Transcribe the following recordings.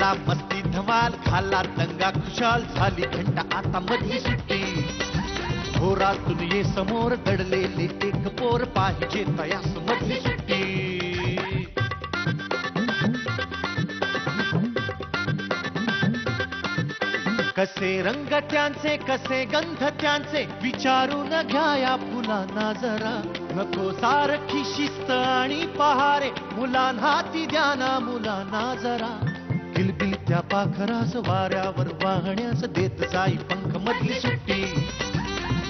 केला मस्ती धमाल, खाला दंगा खुशाल, झाली थंड आता मधली सुट्टी. घोरातून ये समोर दडलेले एक पोर, पाहिजे तयास मधली सुट्टी. कसे रंग त्यांचे कसे गंध त्यांचे, विचारून घ्या या फुलांना जरा. नको सारखी शिस्त आणि पहारे, मुलांना ती द्याना मुलांना जरा. किलबिल त्या पाखरास वाऱ्यावर वाहण्यास देत जाई पंख मधली सुट्टी.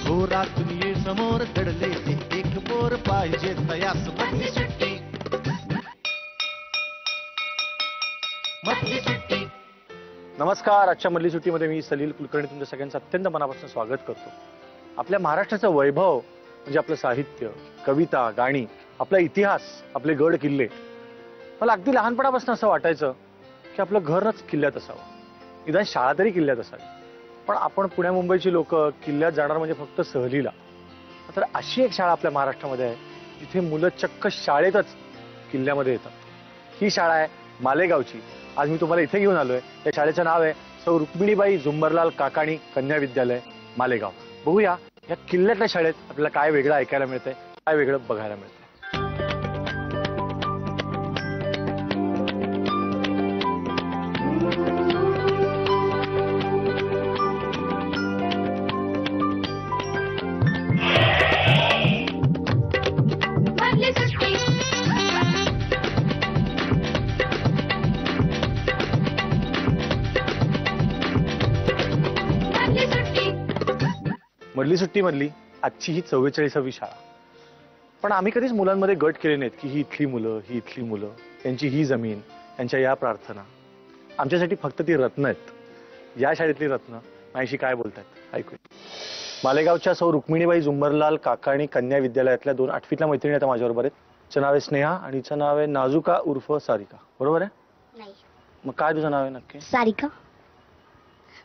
घोरातून ये समोर दडले एक पोर, पाहिजे तयास मधली सुट्टी. मधली सुट्टी. नमस्कार. आजच्या मधली सुट्टीमध्ये मी सलील कुलकर्णी तुमच्या सगळ्यांचं अत्यंत मनापासून स्वागत करतो. आपल्या महाराष्ट्राचं वैभव म्हणजे आपलं साहित्य, कविता, गाणी, आपला इतिहास, आपले गड किल्ले. मला अगदी लहानपणापासून असं वाटायचं की आपलं घरच किल्ल्यात असावं, निदान शाळा तरी किल्ल्यात असावी. पण आपण पुण्या मुंबईची लोक किल्ल्यात जाणार म्हणजे फक्त सहलीला. तर अशी एक शाळा आपल्या महाराष्ट्रामध्ये आहे जिथे मुलं चक्क शाळेतच किल्ल्यामध्ये येतात. ही शाळा आहे मालेगावची. आज मी तुम्हाला इथे घेऊन आलोय. या शाळेचं नाव आहे सौ रुक्मिणीबाई झुंबरलाल काकाणी कन्या विद्यालय मालेगाव. बघूया या किल्ल्यातल्या शाळेत आपल्याला काय वेगळं ऐकायला मिळतंय, काय वेगळं बघायला मिळतंय. मधली सुट्टी मधली आजची ही 44वी शाळा. पण आम्ही कधीच मुलांमध्ये गट केले नाहीत की ही इथली मुलं, ही इथली मुलं, त्यांची ही जमीन, त्यांच्या या प्रार्थना. आमच्यासाठी फक्त ती रत्न आहेत. या शाळेतली रत्न माझ्याशी काय बोलतात ऐकूया. मालेगावच्या सौ रुक्मिणीबाई झुंबरलाल काकाणी कन्या विद्यालयातल्या 2 आठवीतल्या मैत्रिणी आता माझ्याबरोबर आहेत. तिचं नाव आहे स्नेहा आणि हिचं नाव आहे नाजुका उर्फ सारिका. बरोबर आहे? नाही. मग काय तुझं नाव आहे नक्की? सारिका.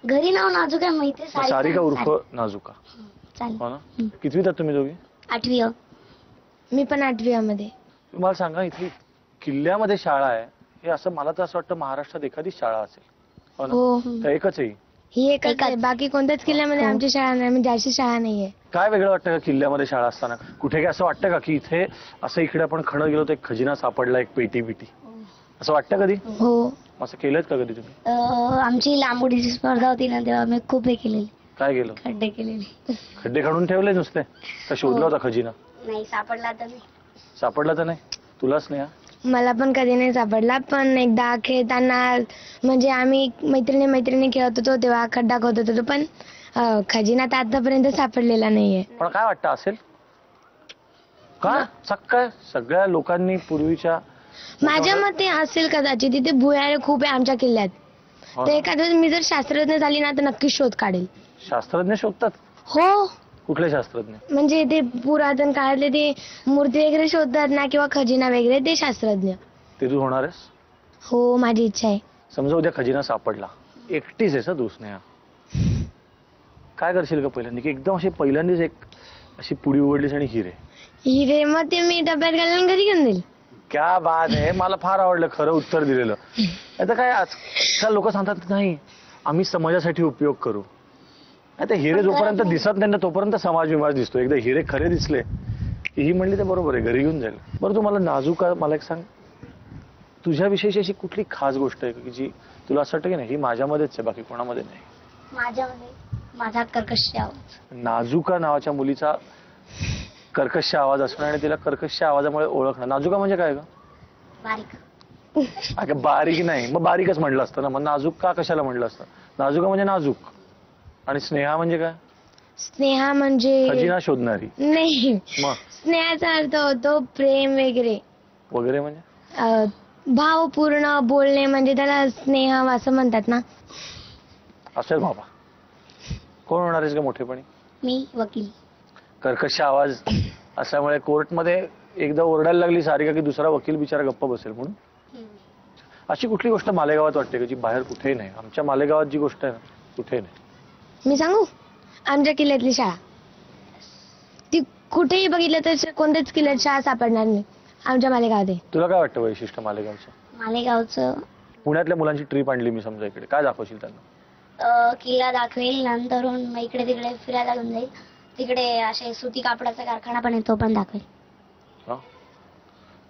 घरी नाव नाजुका आहे माहिती आहे. सारिका उर्फ नाजुका. चालेल. हो ना. कितवीत आहात तुम्ही दोघी? 8वी. मी पण 8वी मध्ये. तुम्हाला सांगा इथली किल्ल्यामध्ये शाळा आहे हे असं मला तर असं वाटतं महाराष्ट्रात एखादी शाळा असेल. हो ना. तर एकच आहे ही एकच आहे. बाकी कोणत्याच किल्ल्यामध्ये आमची शाळा नाही, म्हणजे अशी शाळा नाहीये. काय वेगळं वाटतं का किल्ल्यामध्ये शाळा असताना? कुठे काय असं वाटतं का की इथे असं इकडे आपण खणत गेलो तर एक खजिना सापडला, एक पेटी बिटी, असं वाटतं कधी? हो. असं केलंय का कधी तुम्ही? आमची लांब उडीची स्पर्धा होती ना तेव्हा मी खूप हे केलेली. काय केलं? खड्डे केलेले. खड्डे खणून ठेवले नुसते का शोधला होता खजिना? नाही सापडला तर नाही. सापडला तर नाही. तुलाच नाही? मला पण कधी नाही सापडला. पण एकदा खेळताना म्हणजे आम्ही मैत्रिणी खेळत होतो तेव्हा खड्डा खोदत होतो, पण खजिना तर आतापर्यंत सापडलेला नाहीये. पण काय वाटतं असेल का? काय सगळ्या लोकांनी पूर्वीच्या माझ्या मते असेल कदाचित. तिथे भुयारे खूप आहे आमच्या किल्ल्यात. तर एखाद्या मी जर शास्त्रज्ञ झाली ना तर नक्की शोध काढेल. शास्त्रज्ञ शोधतात? हो. कुठले शास्त्रज्ञ? म्हणजे ते पुरातन काळातले ते मूर्ती वगैरे शोधतात ना किंवा खजिना वगैरे, ते शास्त्रज्ञ. ते तू होणार आहेस? हो, माझी इच्छा आहे. समजा उद्या खजिना सापडला, एकटीच आहेस तू स्नेहा, काय करशील का पहिल्यांदा? की एकदम अशी पहिल्यांदाच एक अशी पुडी उघडलीस आणि हिरे मग ते मी डब्यात घालून घरी घेऊन देईल. क्या बात आहे. मला फार आवडलं खरं उत्तर दिलेलं. आता काय आजकाल लोक सांगतात नाही आम्ही समाजासाठी उपयोग करू. आता हिरे जोपर्यंत दिसत नाही ना तोपर्यंत समाज विमाज दिसतो. एकदा हिरे खरे दिसले की ही म्हणली तर बरोबर आहे, घरी घेऊन जाईल. बरं, तू मला नाजुका मला एक सांग, तुझ्याविषयीची अशी कुठली खास गोष्ट आहे की जी तुला असं वाटतं की नाही ही माझ्यामध्येच आहे, बाकी कोणामध्ये नाही? माझ्यामध्ये माझा कर्कश आवाज. नाजुका नावाच्या मुलीचा कर्कश आवाज असणं आणि तिला कर्कश आवाजामुळे ओळखणं. नाजुका म्हणजे काय ग? बारीक. अगं बारीक नाही, मग बारीकच म्हणलं असतं ना. मग नाजूक का कशाला म्हणलं असतं? नाजुका म्हणजे नाजूक. आणि स्नेहा म्हणजे काय? स्नेहा म्हणजे खजिना शोधणारी नाही. मग स्नेहाचा अर्थ होतो प्रेम वगैरे. वगैरे म्हणजे भावपूर्ण बोलणे, म्हणजे त्याला स्नेह असं म्हणतात ना. असेल बाबा. कोण होणार आहेस का मोठेपणी? मी वकील. कर्कश आवाज असल्यामुळे कोर्टमध्ये एकदा ओरडायला लागली सारिका की दुसरा वकील बिचारा गप्प बसेल म्हणून. अशी कुठली गोष्ट मालेगावात वाटते का जी बाहेर कुठेही नाही? आमच्या मालेगावात जी गोष्ट आहे ना कुठेही नाही. मी सांगू? आमच्या किल्ल्यातली शाळा. ती कुठेही बघितलं तर कोणत्याच किल्ल्यात शाळा सापडणार नाही आमच्या मालेगावात. तुला काय वाटतं वैशिष्ट्य मालेगावचं? मालेगावचं पुण्यातल्या मुलांची ट्रिप आणली मी समजा इकडे, काय दाखवशील त्यांना? किल्ला दाखवेल, नंतर मग इकडे तिकडे फिरायला घेऊन जाईल. तिकडे असे सुती कापडाचा कारखाना पण आहे, तो पण दाखवेल. हा,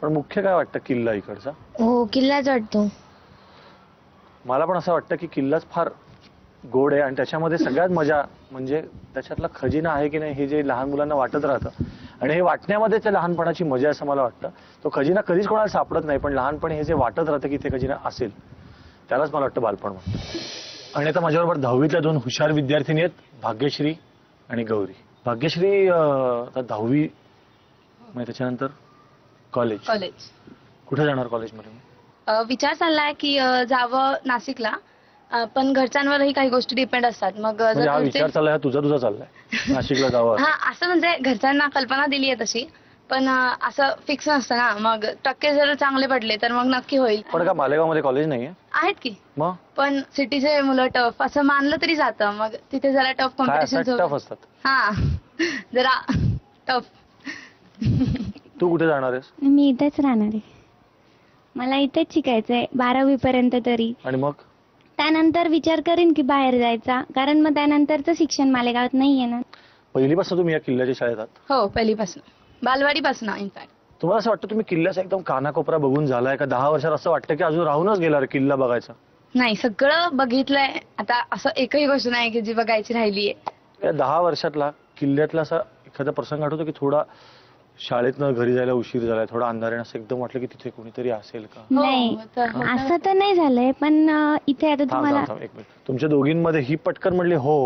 पण मुख्य काय वाटतं किल्ला इकडचा? हो, किल्लाच वाटतो. मला पण असं वाटतं की किल्लाच फार गोड आहे आणि त्याच्यामध्ये सगळ्यात मजा म्हणजे त्याच्यातला खजिना आहे की नाही हे जे लहान मुलांना वाटत राहतं आणि हे वाटण्यामध्ये त्या लहानपणाची मजा असं मला वाटतं. तो खजिना कधीच कोणाला सापडत नाही, पण लहानपणी हे जे वाटत राहतं की ते खजिना असेल त्यालाच मला वाटतं बालपण म्हणतं. आणि आता माझ्याबरोबर 10वीतल्या 2 हुशार विद्यार्थिनी आहेत, भाग्यश्री आणि गौरी. भाग्यश्री आता 10वी म्हणजे त्याच्यानंतर कॉलेज कुठे जाणार कॉलेजमध्ये? विचार चाललाय की जावं नाशिकला, पण घरच्यांवरही काही गोष्टी डिपेंड असतात. मग म्हणजे हा जर विचार चाललाय, तुझा चाललाय नाशिकला जावं? हा, असं म्हणजे घरच्यांना कल्पना दिली आहे तशी, पण असं फिक्स नसतं ना. मग टक्के जर चांगले पडले तर मग नक्की होईल. पण का मालेगावमध्ये कॉलेज नाहीये? आहेत की, मग पण सिटीचे मुलं टफ असं मानलं तरी जातं. मग तिथे जरा टफ काय कॉम्पिटिशन टफ असतात? हा, जरा टफ. तू कुठे जाणार आहेस? मी इथेच राहणार आहे. मला इथेच शिकायचंय 12वी पर्यंत तरी. आणि मग त्यानंतर विचार करेन की बाहेर जायचा, कारण मग त्यानंतरचं शिक्षण मालेगावात नाहीये ना. पहिलीपासून तुम्ही या किल्ल्याच्या शाळेत आहात? हो, पहिलीपासून, बालवाडीपासून इनफॅक्ट. तुम्हाला असं वाटतं तुम्ही किल्ल्याचा एकदम कानाकोपरा बघून झालाय का? 10 वर्षात असं वाटतं की अजून राहूनच गेला रे किल्ला बघायचा? नाही, सगळं बघितलंय. आता असं एकही गोष्ट नाही की जी बघायची राहिलीये. या 10 वर्षातला किल्ल्यातला असा एखादा प्रसंग आठवतो की थोडा शाळेतनं घरी जायला उशीर झालाय, थोडा अंधाराने असं एकदम वाटलं की तिथे कोणीतरी असेल का? नाही, असं तर नाही झालंय, पण इथे आता तुम्हाला एक मिनिट, तुमच्या दोघींमध्ये ही पटकन म्हणली हो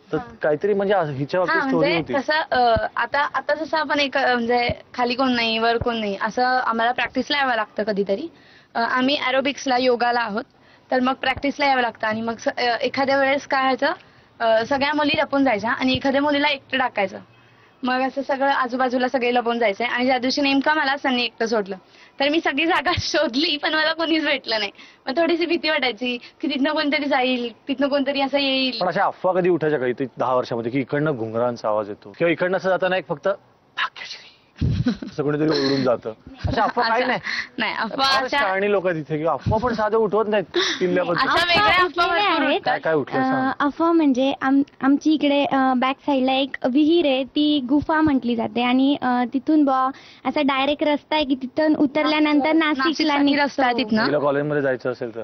तर काहीतरी म्हणजे हिच्या हा, बाबतीत स्टोरी म्हणजे होती. कसं आता जसं आपण एक म्हणजे खाली कोण नाही वर कोण नाही असं आम्हाला प्रॅक्टिसला यावं लागतं कधीतरी. आम्ही एरोबिक्सला योगाला आहोत, तर मग प्रॅक्टिसला यावं लागतं. आणि मग एखाद्या वेळेस काय व्हायचं, सगळ्या मुली लपून जायच्या आणि एखाद्या मुलीला एकटं टाकायचं. मग असं सगळं आजूबाजूला सगळे लपून जायचे आणि ज्या दिवशी नेमका मला त्यांनी एकटं सोडलं तर मी सगळी जागा शोधली, पण मला कोणीच भेटलं नाही. मग थोडीशी भीती वाटायची की तिथनं कोणतरी जाईल, तिथनं कोणतरी असं येईल. पण अशा अफवा कधी उठायच्या का इथे 10 वर्षामध्ये की इकडनं घुंगरांचा आवाज येतो किंवा इकडनं असं जाताना एक फक्त भाग्यश्री असं कोणीतरी ओरडून जातं, अशा अफवा काही नाही? नाही, अफवा शहाणी लोक तिथे किंवा अफवा पण साधं उठवत नाहीत किल्ल्याबद्दल. अशा वेगळ्या अफवा उठलेल्या भरपूर आहेत. उठतात. काय उठलं सांग? अफवा म्हणजे आमची इकडे बॅक साईडला एक विहीर आहे, ती गुफा म्हटली जाते. आणि तिथून असा डायरेक्ट रस्ता आहे की तिथून उतरल्यानंतर नाशिकला रस्ता आहे तिथनं. तिला कॉलेजमध्ये जायचं असेल तर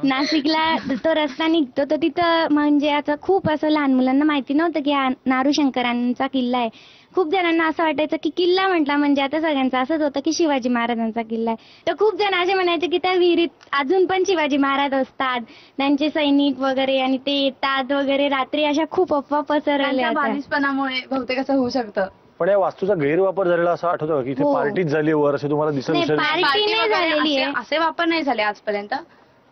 नाशिकला तो रस्ता निघतो. तर तिथं म्हणजे आता खूप असं लहान मुलांना माहिती नव्हतं की हा नारूशंकरांचा किल्ला आहे. खूप जणांना असं वाटायचं की किल्ला म्हटला म्हणजे आता सगळ्यांचं असंच होतं की शिवाजी महाराजांचा किल्ला आहे. तर खूप जण असे म्हणायचे की त्या विहिरीत अजून पण शिवाजी महाराज असतात, त्यांचे सैनिक वगैरे, आणि ते येतात वगैरे रात्री. अशा खूप अफवा पसरलेल्या त्यांच्या होत्या. बालिशपणामुळे बहुतेक असं होऊ शकतं. पण या वास्तूचा गैरवापर झालेला असं आठवतं का की इथे हो. पार्टीच झाली वर असे तुम्हाला दिसत नाही, असेल? पार्टी पार्टी नाही वगैरे झालेली आहे, असे वापर नाही झाले आजपर्यंत.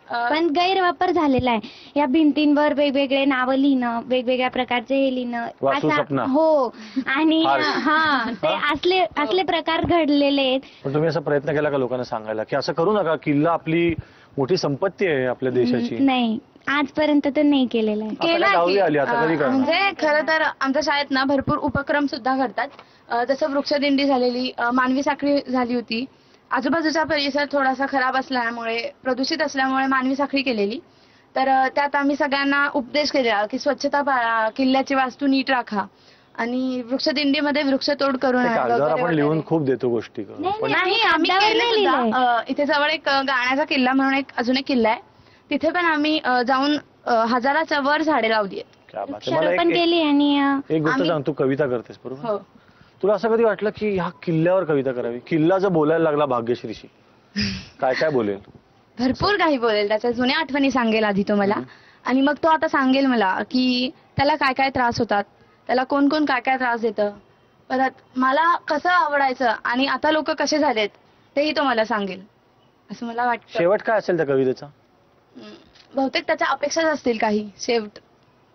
पण गैरवापर झालेला आहे. या भिंतींवर वेगवेगळे नावं लिहिणं, वेगवेगळ्या प्रकारचे हे लिहिणं, वास्तू स्वप्न. हो. आणि फार. ते असले प्रकार घडलेले आहेत. पण तुम्ही असा प्रयत्न केला का लोकांना सांगायला की असं करू नका, किल्ला आपली मोठी संपत्ती आहे आपल्या देशाची? नाही, आजपर्यंत तर नाही केलेलं आहे. आता काय 10वी आली, आता कधी करणार? म्हणजे खरं तर आमच्या शाळेत ना भरपूर उपक्रम सुद्धा करतात. जसं वृक्षदिंडी झालेली, मानवी साखळी झाली होती. आजूबाजूचा परिसर थोडासा खराब असल्यामुळे, प्रदूषित असल्यामुळे मानवी साखळी केलेली. तर त्यात आम्ही सगळ्यांना उपदेश केला की स्वच्छता पाळा, किल्ल्याची वास्तू नीट राखा आणि वृक्षदिंडीमध्ये वृक्षतोड करू ते नये कागदावर वगैरे आपण लिहून वगैरे. खूप देतो गोष्टी पण नाही, आम्ही कागदावर केले नाही सुद्धा. लिहिलंय. इथे जवळ एक गाण्याचा किल्ला म्हणून अजून एक किल्ला आहे, तिथे पण आम्ही जाऊन 1000च्या वर झाडे लावली आहेत. क्या बात आहे. मला वृक्षारोपण केली. आणि एक गोष्ट आम्ही- सांग, तू कविता करतेस बरोबर? हो. तुला असं कधी वाटलं की ह्या किल्ल्यावर कविता करावी? किल्ला जर बोलायला लागला भाग्यश्रीशी काय काय बोलेल? भरपूर काही बोलेल, त्याच्या जुन्या आठवणी सांगेल आधी तो मला. आणि मग तो आता सांगेल मला की त्याला काय काय त्रास होतात, त्याला कोण कोण काय काय त्रास देतं, परत मला कसं आवडायचं आणि आता लोक कसे झालेत तेही तो मला सांगेल असं मला वाटतं. शेवट काय असेल त्या कवितेचा? बहुतेक त्याच्या अपेक्षाच असतील काही शेवट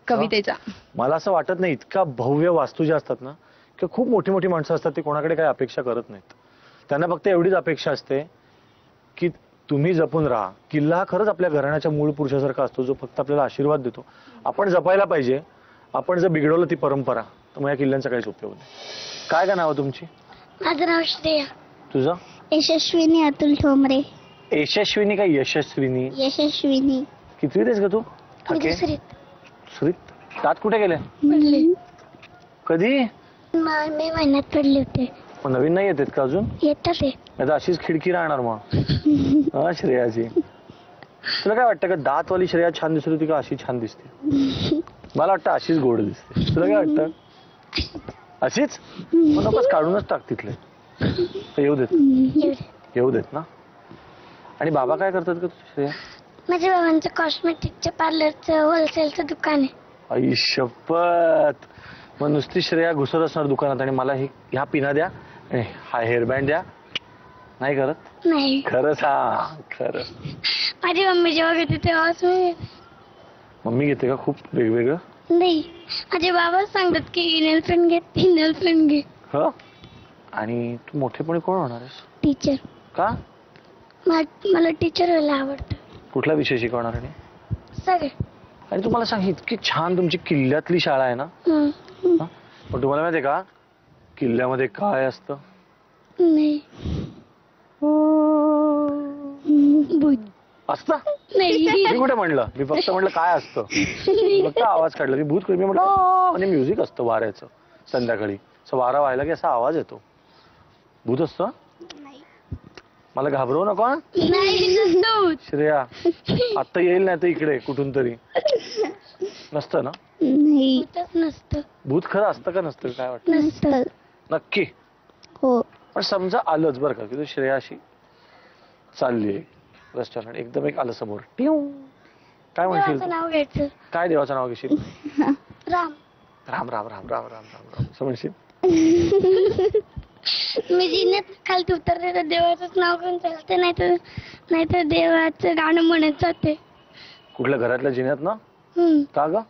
कवितेचा. मला असं वाटत नाही, इतका भव्य वास्तू ज्या असतात ना, की खूप मोठी मोठी माणसं असतात, ती कोणाकडे काही अपेक्षा करत नाहीत. त्यांना फक्त एवढीच अपेक्षा असते की तुम्ही जपून राहा. किल्ला हा खरंच आपल्या घराण्याच्या मूळ पुरुषासारखा असतो, जो फक्त आपल्याला आशीर्वाद देतो. आपण जपायला पाहिजे. आपण जर बिघडवलं ती परंपरा तर मग या किल्ल्यांचा काहीच उपयोग नाही. काय का नाव तुमची? माझं नाव श्रेया. तुझं? यशस्विनी अतुल ठोंबरे. यशस्विनी का यशस्विनी? यशस्विनी. कितवीत आहेस ग तू? ठाके दुसरीत. सुरीत. दात कुठे गेले? कधी? मे महिन्यात पडले होते. मग नवीन नाही येतात का अजून? येतात ते. नाही तर अशीच खिडकी राहणार मग. हा श्रेयाची. तुला काय वाटतं का दातवाली श्रेया छान दिसत होती का अशी छान दिसते? मला वाटतं अशीच गोड दिसते. तुला काय वाटतं? अशीच? मग नकोच काढूनच टाक तिथले. तर येऊ देत ना. आणि बाबा काय करतात का श्रेया? माझ्या बाबांचं कॉस्मेटिकच्या पार्लरचं होलसेलचं दुकान आहे. आई शपथ. मग नुसती श्रेया घुसत असणार दुकानात आणि मला ह्या पिना द्या आणि हा हेअरबँड द्या, नाही करत? नाही. खरंच? हा खरं. माझी मम्मी जेव्हा घेते तेव्हाच मी. मम्मी घेते का खूप वेगवेगळं? नाही, माझे बाबा सांगतात की नेलपेंट घे. हो. आणि तू मोठेपणी कोण होणार आहेस? टीचर. का? मला टीचर व्हायला आवडतं. कुठला विषय शिकवणार आहे? सगळे. आणि तुम्हाला सांग, इतकी छान तुमची किल्ल्यातली शाळा आहे ना. हा? पण तुम्हाला माहितीये का किल्ल्यामध्ये काय असतं? नाही. भूत असतं? नाही. मी कुठे म्हणलं? मी फक्त म्हणलं काय असतं. फक्त आवाज काढला. मी भूत मी म्हटलं आणि म्युझिक असतं वाऱ्याचं संध्याकाळी. असं वारा व्हायला की असा आवाज येतो. भूत असतं? मला घाबरवू नको. श्रेया आता येईल नाही तर इकडे कुठून तरी. नसतं ना? नाही, नसतं. भूत खरं असतं का नसतं काय वाटतं? नसतं. नक्की? हो. पण समजा आलंच बरं का की तू श्रेया अशी चालली रेस्टॉरंट, एकदम एक आलं समोर, काय म्हणशील? नाव घ्यायचं. काय देवाचं नाव घेशील? राम. राम राम राम राम राम राम राम असं म्हणशील? मी जिन्यात खालती उतरते तर देवाचंच नाव घेऊन चालते, नाहीतर देवाचं गाणं म्हणत जाते. कुठल्या घरातल्या जिन्यात ना? का ग?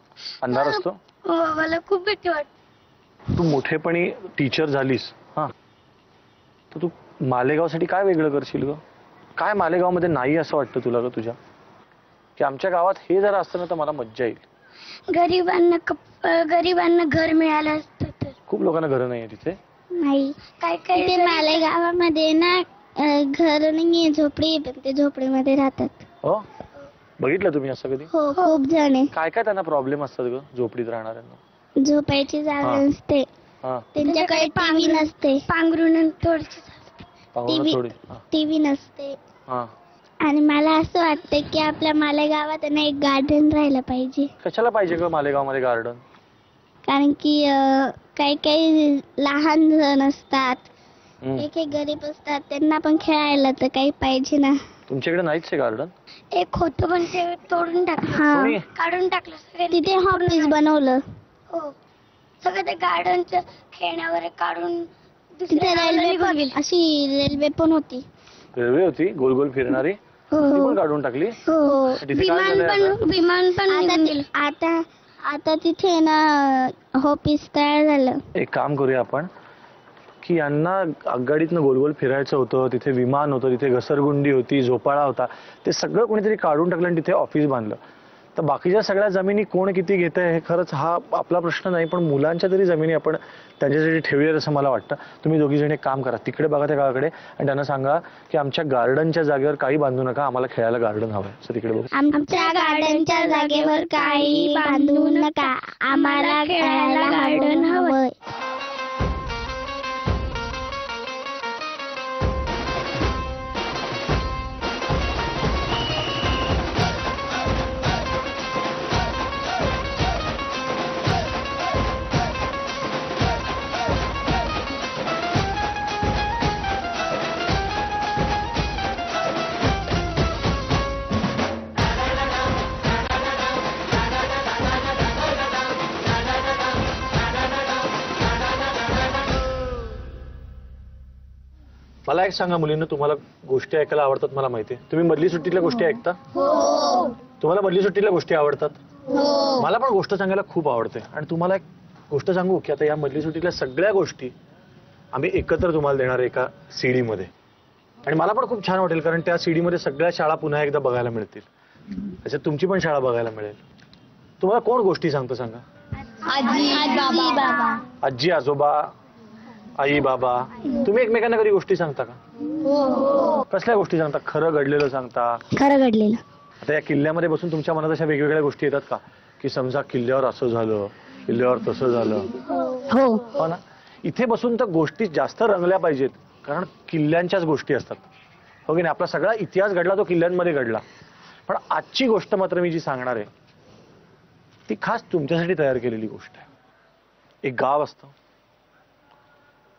अंधार असतो? मला खूप भीती वाटते. तू मोठेपणी टीचर झालीस हा, तर तू मालेगावसाठी काय वेगळं करशील ग? काय मालेगावमध्ये नाही असं वाटतं तुला ग तुझ्या, की आमच्या गावात हे जर असतं ना तर मला मज्जा येईल? गरिबांना घर मिळालं असतं तर. खूप लोकांना घरं नाहीये तिथे. नाही, काय मालेगावामध्ये ना घर नाहीये, झोपडी, पण ते झोपडीमध्ये राहतात. हो, बघितलं तुम्ही असं कधी? हो, खूप जण आहे. काय काय त्यांना प्रॉब्लेम असतात ग झोपडीत राहणाऱ्यांना? झोपायची जागा नसते, त्यांच्याकडे टीव्ही नसते, पांघरुण थोडी, टीव्ही नसते. आणि मला असं वाटतं की आपल्या मालेगावात ना एक गार्डन राहायला पाहिजे. कशाला पाहिजे ग मालेगावमध्ये गार्डन? कारण की काही लहान जण असतात, एक गरीब असतात, त्यांना पण खेळायला तर काही पाहिजे ना. तुमच्याकडे नाहीच आहे गार्डन? एक होतं पण ते तोडून टाकलं, काढून टाकलं सगळं. तिथे ऑफिस बनवलं. हो, सगळं ते गार्डनच्या खेळण्यावर काढून. तिथे रेल्वे, अशी रेल्वे पण होती. रेल्वे होती गोल गोल फिरणारी? ती पण काढून टाकली? हो. विमान पण आता तिथे ना ऑफिस तयार झालं. एक काम करूया आपण, की यांना आगगाडीतनं गोल गोल फिरायचं होतं, तिथे विमान होतं, तिथे घसरगुंडी होती, झोपाळा होता, ते सगळं कोणीतरी काढून टाकलं आणि तिथे ऑफिस बांधलं. तर बाकीच्या सगळ्या जमिनी कोण किती घेत आहे हे खरंच हा आपला प्रश्न नाही, पण मुलांच्या तरी जमिनी आपण त्यांच्यासाठी ठेवूया असं मला वाटतं. तुम्ही दोघी जण एक काम करा, तिकडे बघा त्या गावाकडे आणि त्यांना सांगा की आमच्या गार्डनच्या जागेवर काही बांधू नका, आम्हाला खेळायला गार्डन हवंय. सो तिकडे बघा. आमच्या गार्डनच्या जागेवर काही बांधू नका, आम्हाला खेळायला गार्डन हवंय. मला एक सांगा मुलींना, तुम्हाला गोष्टी ऐकायला आवडतात मला माहितीये. तुम्ही मधली सुट्टीतल्या गोष्टी ऐकता? तुम्हाला मधली सुट्टीतल्या गोष्टी आवडतात? मला पण गोष्ट सांगायला खूप आवडते. आणि तुम्हाला एक गोष्ट सांगू की आता या मधली सुट्टीतल्या सगळ्या गोष्टी आम्ही एकत्र तुम्हाला देणार एका सीडी मध्ये. आणि मला पण खूप छान वाटेल, कारण त्या सीडी मध्ये सगळ्या शाळा पुन्हा एकदा बघायला मिळतील. त्याच्यात तुमची पण शाळा बघायला मिळेल. तुम्हाला कोण गोष्टी सांगतो सांगा? आजी, बाबा. आजी आजोबा, आई बाबा. तुम्ही एकमेकांना कधी गोष्टी सांगता का? कसल्या गोष्टी सांगता? खरं घडलेलं सांगता? खरं घडलेलं. आता या किल्ल्यामध्ये बसून तुमच्या मनात अशा वेगवेगळ्या गोष्टी येतात का की समजा किल्ल्यावर असं झालं, किल्ल्यावर तसं झालं? हो ना. इथे बसून तर गोष्टी जास्त रंगल्या पाहिजेत, कारण किल्ल्यांच्याच गोष्टी असतात, हो की नाही? आपला सगळा इतिहास घडला तो किल्ल्यांमध्ये घडला. पण आजची गोष्ट मात्र मी जी सांगणार आहे ती खास तुमच्यासाठी तयार केलेली गोष्ट आहे. एक गाव असतं,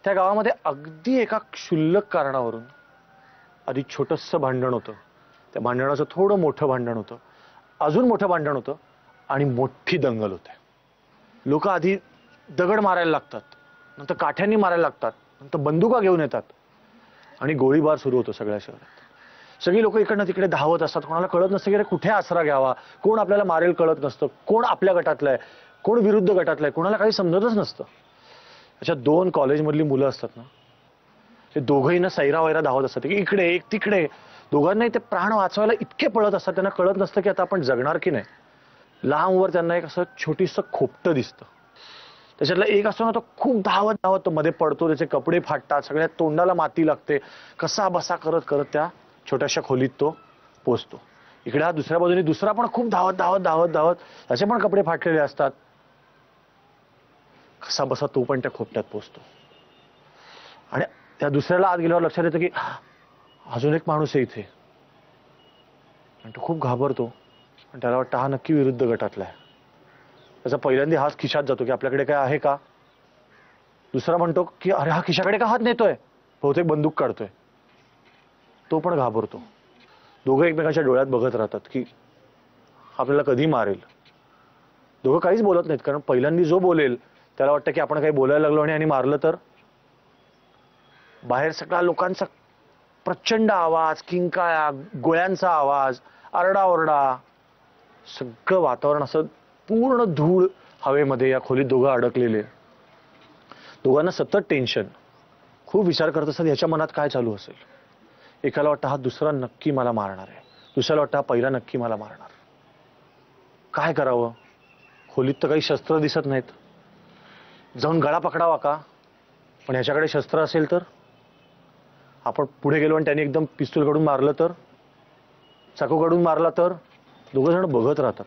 त्या गावामध्ये अगदी एका क्षुल्लक कारणावरून आधी छोटंसं भांडण होतं. त्या भांडणाचं थोडं मोठं भांडण होतं, अजून मोठं भांडण होतं आणि मोठी दंगल होते. लोक आधी दगड मारायला लागतात, नंतर काठ्यांनी मारायला लागतात, नंतर बंदुका घेऊन येतात आणि गोळीबार सुरू होतो सगळ्या शहरात. सगळी लोक इकडनं तिकडे धावत असतात. कोणाला कळत नसतं की अरे कुठे आसरा घ्यावा, कोण आपल्याला मारेल कळत नसतं, कोण आपल्या गटातलं आहे, कोण विरुद्ध गटातलं आहे, कोणाला काही समजतच नसतं. अशा 2 कॉलेजमधली मुलं असतात ना, ते दोघंही ना सैरा वैरा धावत असतात, की इकडे एक तिकडे. दोघांनाही ते प्राण वाचवायला इतके पळत असतात, त्यांना कळत नसतं की आता आपण जगणार की नाही. लांबवर त्यांना एक असं छोटीसं खोपटं दिसतं. त्याच्यातला एक असतो ना, तो खूप धावत धावत तो मध्ये पडतो, त्याचे कपडे फाटतात, सगळ्या तोंडाला माती लागते. कसा बसा करत करत त्या छोट्याशा खोलीत तो पोचतो. इकडे हा दुसऱ्या बाजूने दुसरा पण खूप धावत धावत धावत धावत, त्याचे पण कपडे फाटलेले असतात. कसा बसा तो पण त्या खोपट्यात पोचतो. आणि त्या दुसऱ्याला आत गेल्यावर लक्षात येतं की अजून एक माणूस आहे इथे. आणि तो खूप घाबरतो आणि त्याला वाटतं हा नक्की विरुद्ध गटातला आहे. त्याचा पहिल्यांदा हात खिशात जातो की आपल्याकडे काय आहे का. दुसरा म्हणतो की अरे हा खिशाकडे का हात नेतोय, बहुतेक बंदूक काढतोय. तो पण घाबरतो. दोघं एकमेकांच्या डोळ्यात बघत राहतात की आपल्याला कधी मारेल. दोघं काहीच बोलत नाहीत, कारण पहिल्यांदा जो बोलेल त्याला वाटतं की आपण काही बोलायला लागलो आणि मारलं तर. बाहेर सगळ्या लोकांचा प्रचंड आवाज, किंकाळ्या, गोळ्यांचा आवाज, आरडाओरडा, सगळं वातावरण असं पूर्ण धूळ हवेमध्ये. या खोलीत दोघं अडकलेले. दोघांना सतत टेन्शन. खूप विचार करत असतात ह्याच्या मनात काय चालू असेल. एकाला वाटतं हा दुसरा नक्की मला मारणार आहे, दुसऱ्याला वाटतं हा पहिला नक्की मला मारणार. काय करावं? खोलीत तर काही शस्त्र दिसत नाहीत. जाऊन गळा पकडावा का? पण ह्याच्याकडे शस्त्र असेल तर? आपण पुढे गेलो आणि त्याने एकदम पिस्तूल काढून मारलं तर, चाकू काढून मारला तर? दोघं जण बघत राहतात,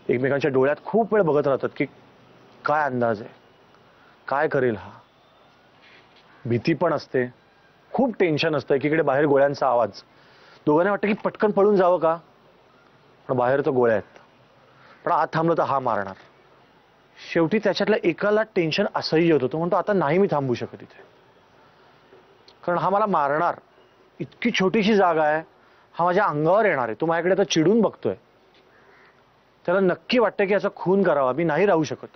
एकमेकांच्या डोळ्यात खूप वेळ बघत राहतात की काय अंदाज आहे, काय करेल हा. भीती पण असते, खूप टेन्शन असतं. एकीकडे बाहेर गोळ्यांचा आवाज. दोघांना वाटतं की पटकन पळून जावं का, पण बाहेर तर गोळ्या आहेत. पण आत थांबलं तर हा मारणार. शेवटी त्याच्यातल्या एकाला टेन्शन असंही होतं. तो म्हणतो आता नाही मी थांबू शकत इथे, कारण हा मला मारणार. इतकी छोटीशी जागा आहे, हा माझ्या अंगावर येणार आहे. तो माझ्याकडे आता चिडून बघतोय. त्याला नक्की वाटतं की याचा खून करावा. मी नाही राहू शकत.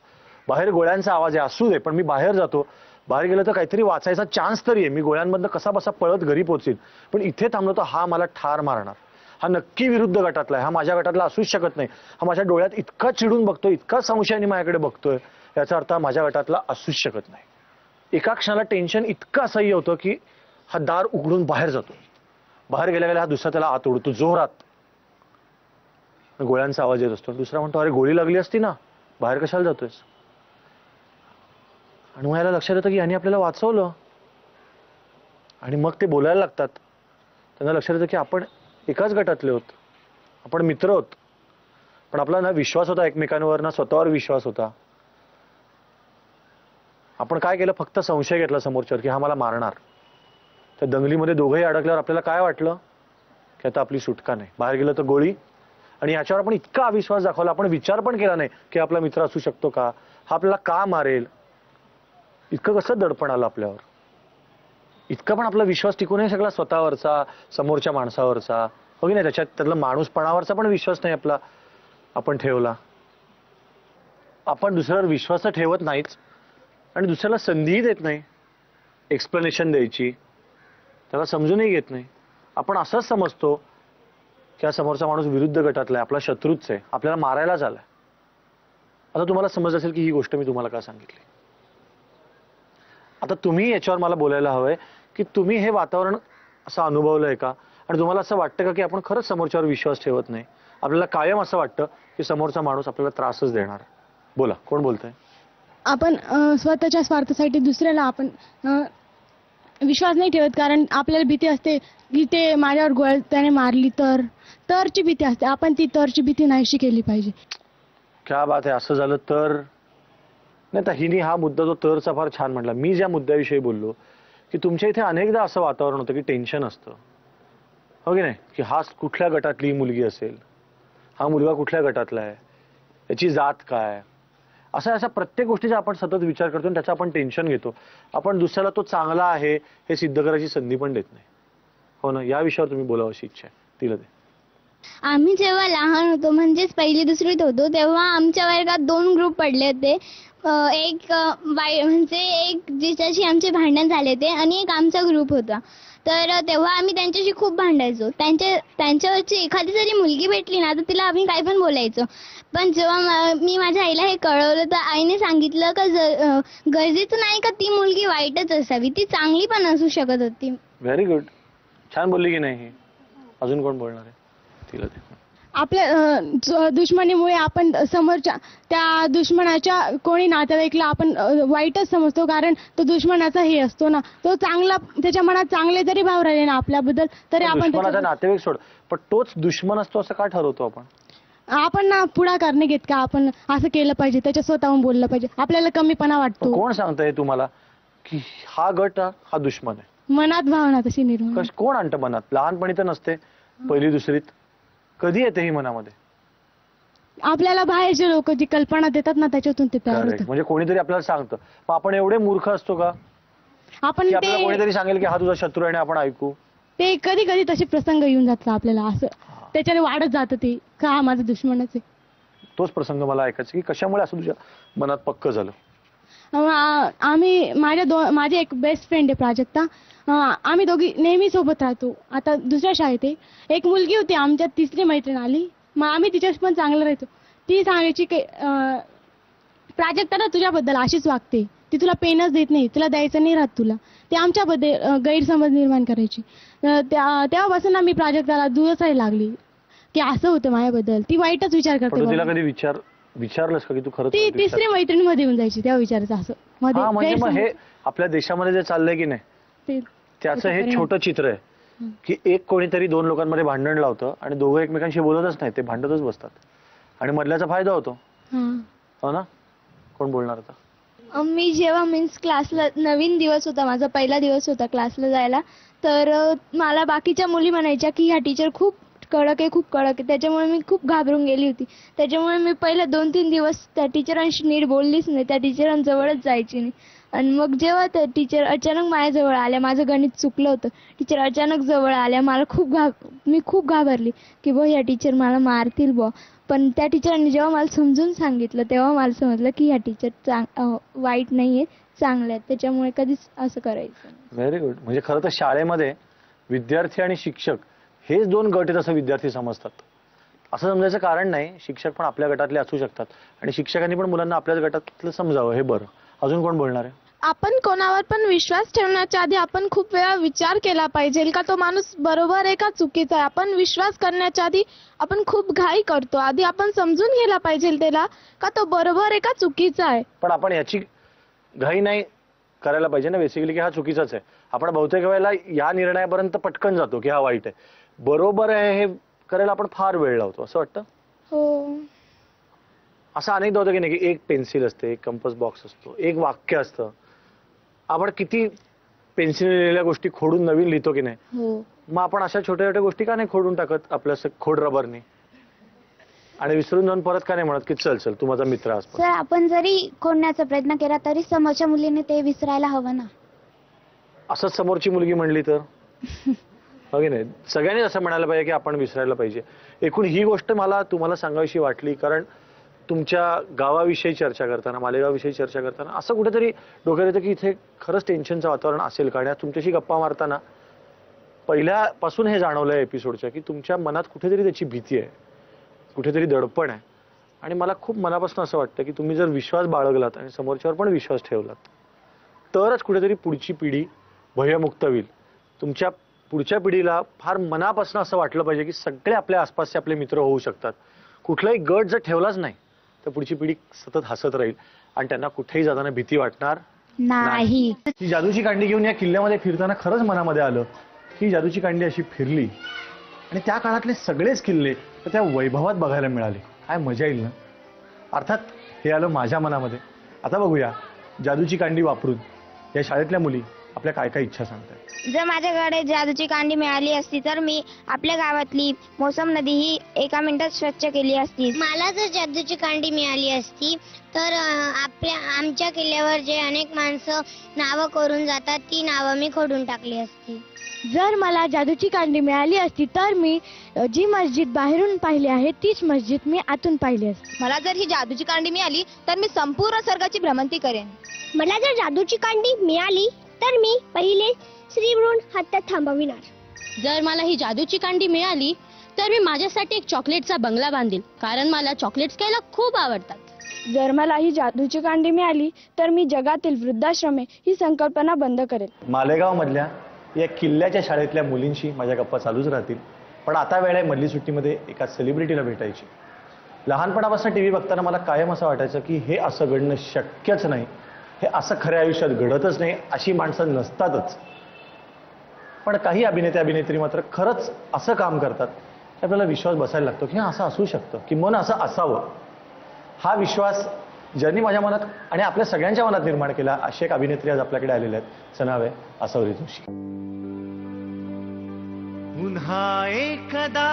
बाहेर गोळ्यांचा आवाज आहे, असू दे, पण मी बाहेर जातो. बाहेर गेलं तर काहीतरी वाचायचा चान्स तरी आहे. मी गोळ्यांमधनं कसा बसा पळत घरी पोहोचेन. पण इथे थांबलो तर हा मला ठार मारणार. हा नक्की विरुद्ध गटातला आहे, हा माझ्या गटातला असूच शकत नाही. हा माझ्या डोळ्यात इतका चिडून बघतोय, इतका संशयाने माझ्याकडे बघतोय, याचा अर्थ हा माझ्या गटातला असूच शकत नाही. एका क्षणाला टेन्शन इतकं असह्य होतं की हा दार उघडून बाहेर जातो. बाहेर गेल्या गेल्या हा दुसरा त्याला आत ओढतो जोरात. गोळ्यांचा आवाज येत असतो. दुसरा म्हणतो अरे गोळी लागली असती ना, बाहेर कशाला जातोयस. आणि मग याला लक्षात येतं की यांनी आपल्याला वाचवलं. आणि मग ते बोलायला लागतात. त्यांना लक्षात येतं की आपण एकाच गटातले होत, आपण मित्र होत. पण आपला ना विश्वास होता एकमेकांवर, ना स्वतःवर विश्वास होता. आपण काय केलं, फक्त संशय घेतला समोरच्यावर की हा मला मारणार. त्या दंगलीमध्ये दोघंही अडकल्यावर आपल्याला काय वाटलं की आता आपली सुटका नाही. बाहेर गेलं तर गोळी. आणि याच्यावर आपण इतका अविश्वास दाखवला, आपण विचार पण केला नाही की आपला मित्र असू शकतो का, हा आपल्याला का मारेल. इतकं कसं दडपण आलं आपल्यावर. इतका पण आपला विश्वास टिकू नये सगळा स्वतःवरचा, समोरच्या माणसावरचा, हो की नाही. त्यातला माणूसपणावरचा पण विश्वास नाही आपला आपण ठेवला. आपण दुसऱ्यावर विश्वास ठेवत नाहीच आणि दुसऱ्याला संधीही देत नाही एक्सप्लेनेशन द्यायची. त्याला समजूनही घेत नाही. आपण असंच समजतो की हा समोरचा माणूस विरुद्ध गटातला आहे, आपला शत्रूच आहे, आपल्याला मारायलाच आलाय. आता तुम्हाला समजलं असेल की ही गोष्ट मी तुम्हाला का सांगितली. आता तुम्ही याच्यावर मला बोलायला हवंय की तुम्ही हे वातावरण असं अनुभवलंय का, आणि तुम्हाला असं वाटतं का की आपण खरंच समोरच्यावर विश्वास ठेवत नाही. आपल्याला कायम असं वाटतं की समोरचा माणूस आपल्याला त्रासच देणार. बोला, कोण बोलतंय. आपण स्वतःच्या स्वार्थासाठी दुसऱ्याला आपण विश्वास नाही ठेवत, कारण आपल्याला भीती असते की ते माझ्यावर त्याने मारली तरची भीती असते. आपण ती तरची भीती नाहीशी केली पाहिजे. क्या बात आहे. असं झालं तर नाही तर हिने हा मुद्दा जो तरचा फार छान म्हटला. मी ज्या मुद्द्याविषयी बोललो की तुमच्या इथे अनेकदा असं वातावरण होतं की टेन्शन असतं, हो की नाही, की हा कुठल्या गटातली मुलगी असेल, हा मुलगा कुठल्या गटातला आहे, त्याची जात काय, असा प्रत्येक गोष्टीचा आपण सतत विचार करतो आणि त्याचा आपण टेन्शन घेतो. आपण दुसऱ्याला तो चांगला आहे हे सिद्ध करायची संधी पण देत नाही. हो ना, या विषयावर तुम्ही बोलावं अशी इच्छा आहे. तिला दे. आम्ही जेव्हा लहान होतो म्हणजेच पहिली दुसरीत होतो तेव्हा आमच्या वर्गात 2 ग्रुप पडले होते. एक म्हणजे एक जिच्याशी आमचे भांडण झाले होते आणि एक आमचा ग्रुप होता. तर तेव्हा आम्ही त्यांच्याशी खूप भांडायचो. त्यांच्यावरची एखादी जरी मुलगी भेटली ना तर तिला आम्ही काही पण बोलायचो. पण जेव्हा मी माझ्या आईला हे कळवलं तर आईने सांगितलं का गरजेचं नाही का ती मुलगी वाईटच असावी, ती चांगली पण असू शकत होती. Very good. छान बोलली की नाही. अजून कोण बोलणार आहे. तिला दे. आपल्या दुश्मनीमुळे आपण समोरच्या त्या दुश्मनाच्या कोणी नातेवाईकला आपण वाईटच समजतो, कारण तो दुश्मनाचा हे असतो ना, तो चांगला, त्याच्या मनात चांगले जरी भाव राहिले ना आपल्याबद्दल तरी आपण दुश्मनाचा नातेवाईक सोड, पण तोच दुश्मन असतो असं का ठरवतो आपण ना पुढाकार नाही घेत का आपण असं केलं पाहिजे, त्याच्या स्वतःहून बोललं पाहिजे. आपल्याला कमीपणा वाटतो. कोण सांगतंय तुम्हाला की हा गट हा दुश्मन आहे? मनात भावना तशी निर्माण. कोण आणतं मनात? लहानपणी तर नसते, पहिली दुसरीत कधी येते ही मनामध्ये? आपल्याला बाहेरचे लोक जी कल्पना देतात ना त्याच्यातून ते तयार होतं. म्हणजे कोणीतरी आपल्याला सांगतं. मग आपण एवढे मूर्ख असतो का आपण आपल्याला कोणीतरी सांगेल की हा तुझा शत्रू आहे आणि आपण ऐकू? ते कधी कधी तसे प्रसंग येऊन जातात आपल्याला, असं त्याच्याने वाढत जातं ते का हा माझा दुश्मनच आहे. तोच प्रसंग मला ऐकायचा की कशामुळे असं तुझ्या मनात पक्क झालं? आम्ही माझे एक बेस्ट फ्रेंड आहे प्राजक्ता. आम्ही दोघी नेहमी सोबत राहतो. आता दुसऱ्या शाळेत आहे. एक मुलगी होती आमच्यात, तिसरी मैत्रीण आली, मग आम्ही तिच्याशी पण चांगलं राहतो. ती सांगायची की प्राजक्ता ना तुझ्याबद्दल अशीच वागते, ती तुला पेनच देत नाही, तुला द्यायचं नाही राहत तुला. ते आमच्याबद्दल गैरसमज निर्माण करायची. तेव्हापासून आम्ही प्राजक्ताला दूर असायला लागली की असं होतं माझ्याबद्दल, ती वाईटच विचार करते. तिला कधी विचारलंस का की तू खरंच? ती तिसरी मैत्रिणीमध्ये येऊन जायची तेव्हा विचारायचं असं म्हणजे मग हे आपल्या देशामध्ये जे चाललंय की नाही त्याचं हे छोटं चित्र आहे की एक कोणीतरी 2 लोकांमध्ये भांडण लावतं आणि दोघं एकमेकांशी बोलतच नाही, ते भांडतच बसतात आणि मधल्याचा फायदा होतो. हो ना. कोण बोलणार आता? मी जेव्हा मीन्स क्लासला नवीन दिवस होता, माझा पहिला दिवस होता क्लासला जायला, तर मला बाकीच्या मुली म्हणायच्या की ह्या टीचर खूप कडक आहे, खूप कडक आहे. त्याच्यामुळे मी खूप घाबरून गेली होती. त्याच्यामुळे मी पहिले 2-3 दिवस त्या टीचरांशी नीट बोललीच नाही, त्या टीचरांजवळच जायची नाही. आणि मग जेव्हा त्या टीचर अचानक माझ्याजवळ आल्या, माझं गणित चुकलं होतं, टीचर अचानक जवळ आल्या, मला मी खूप घाबरली की ह्या टीचर मला मारतील बुवा. पण त्या टीचरांनी जेव्हा मला समजून सांगितलं तेव्हा मला समजलं की ह्या टीचर वाईट नाहीये, चांगल्या आहेत, त्याच्यामुळे कधीच असं करायचं. Very good. म्हणजे खरं तर शाळेमध्ये विद्यार्थी आणि शिक्षक हेच 2 गट आहेत असं विद्यार्थी समजतात. असं समजायचं कारण नाही. शिक्षक पण आपल्या गटातले असू शकतात आणि शिक्षकांनी पण मुलांना आपल्याच गटातलं समजावं. हे बरं. अजून कोण बोलणार आहे? आपण कोणावर पण विश्वास ठेवण्याच्या आधी आपण खूप वेळा विचार केला पाहिजे का तो माणूस बरोबर आहे का चुकीचा आहे. आपण विश्वास करण्याच्या आधी आपण खूप घाई करतो. आधी आपण समजून घ्यायला पाहिजे त्याला का तो बरोबर आहे का चुकीचा आहे. पण आपण याची घाई नाही करायला पाहिजे ना बेसिकली की हा चुकीचाच आहे. आपण बहुतेक वेळेला या निर्णयापर्यंत पटकन जातो की हा वाईट आहे. बरोबर आहे हे करायला आपण फार वेळ लावतो असं वाटतं. हो. असं अनेकदा होतं की नाही की एक पेन्सिल असते, एक कंपस बॉक्स असतो, एक वाक्य असतं. आपण किती पेन्सिल लिहिलेल्या गोष्टी खोडून नवीन लिहितो की नाही. मग आपण अशा छोट्या छोट्या गोष्टी का नाही खोडून टाकत आपल्या खोड रबरने आणि विसरून जाऊन परत का नाही म्हणत की चल चल तू माझा मित्र आहेस. सर आपण जरी खोडण्याचा प्रयत्न केला तरी समोरच्या मुलीने ते विसरायला हवं ना. असंच समोरची मुलगी म्हणली तर हो की नाही. सगळ्यांनी असं म्हणायला पाहिजे की आपण विसरायला पाहिजे. एकूण ही गोष्ट मला तुम्हाला सांगावीशी वाटली कारण तुमच्या गावाविषयी चर्चा करताना, मालेगावविषयी चर्चा करताना असं कुठेतरी डोक्यात येतं की इथे खरंच टेन्शनचं वातावरण असेल का. आणि तुमच्याशी गप्पा मारताना पहिल्यापासून हे जाणवलंय एपिसोडच्या की तुमच्या मनात कुठेतरी त्याची भीती आहे, कुठेतरी दडपण आहे. आणि मला खूप मनापासून असं वाटतं की तुम्ही जर विश्वास बाळगलात आणि समोरच्यावर पण विश्वास ठेवलात तरच कुठेतरी पुढची पिढी भयमुक्त होईल. तुमच्या पुढच्या पिढीला फार मनापासून असं वाटलं पाहिजे की सगळे आपल्या आसपासचे आपले मित्र होऊ शकतात. कुठलाही गट जर ठेवलाच नाही तर पुढची पिढी सतत हसत राहील आणि त्यांना कुठेही जाताना भीती वाटणार नाही. ही जादूची कांडी घेऊन या किल्ल्यामध्ये फिरताना खरंच मनामध्ये आलं की जादूची कांडी अशी फिरली आणि त्या काळातले सगळेच किल्ले तर त्या वैभवात बघायला मिळाले. काय मजा येईल ना. अर्थात हे आलं माझ्या मनामध्ये. आता बघूया जादूची कांडी वापरून या शाळेतल्या मुली आपल्या काय काय इच्छा सांगतात. जर माझ्याकडे जादूची कांडी मिळाली असती तर मी आपल्या गावातली मोसम नदी ही एका मिनिटात स्वच्छ केली असती. मला जर जादूची कांडी मिळाली असती तर आमच्या किल्ल्यावर जे अनेक माणसं नावं करून जातात ती नावं मी खोडून टाकली असती. जर मला जादूची कांडी मिळाली असती तर मी जी मस्जिद बाहेरून पाहिली आहे तीच मस्जिद मी आतून पाहिली असती. मला जर ही जादूची कांडी मिळाली तर मी संपूर्ण स्वर्गाची भ्रमंती करेन. मला जर जादूची कांडी मिळाली तर मी पहिले श्रीभ्रूण हातात थांबविणार. जर मला ही जादूची कांडी मिळाली तर मी माझ्यासाठी एक चॉकलेटचा बंगला बांधील, कारण मला चॉकलेट्स खायला खूप आवडतात. जर मला ही जादूची कांडी मिळाली तर मी जगातील वृद्धाश्रमे ही संकल्पना बंद करेल. मालेगाव मधल्या या किल्ल्याच्या शाळेतल्या मुलींशी माझ्या गप्पा चालूच राहतील. पण आता वेळ आहे मधली सुट्टीमध्ये एका सेलिब्रिटीला भेटायची. लहानपणापासून टीव्ही बघताना मला कायम असं वाटायचं की हे असं घडणं शक्यच नाही, हे असं खऱ्या आयुष्यात घडतच नाही, अशी माणसं नसतातच. पण काही अभिनेते अभिनेत्री मात्र खरंच असं काम करतात की आपल्याला विश्वास बसायला लागतो की असं असू शकतं, किंवा असं असावं. हा विश्वास ज्यांनी माझ्या मनात आणि आपल्या सगळ्यांच्या मनात निर्माण केला अशी एक अभिनेत्री आज आपल्याकडे आलेले आहेत. तिचं नाव आहे आसावरी जोशी. पुन्हा एकदा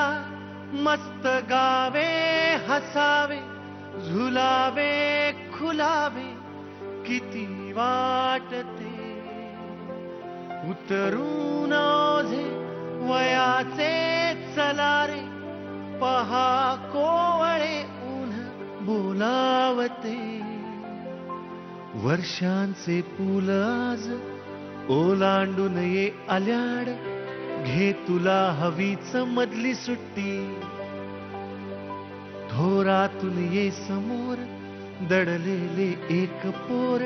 मस्त गावे हसावे झुलावे खुलावे किती वाटते उतरून ओझे वयाचे चलारे पहा कोवळे ऊन बोलावते वर्षांचे पूल आज ओलांडून ये आल्याड घे तुला हवीच मधली सुट्टी थोरातून ये समोर दडलेले एक पोर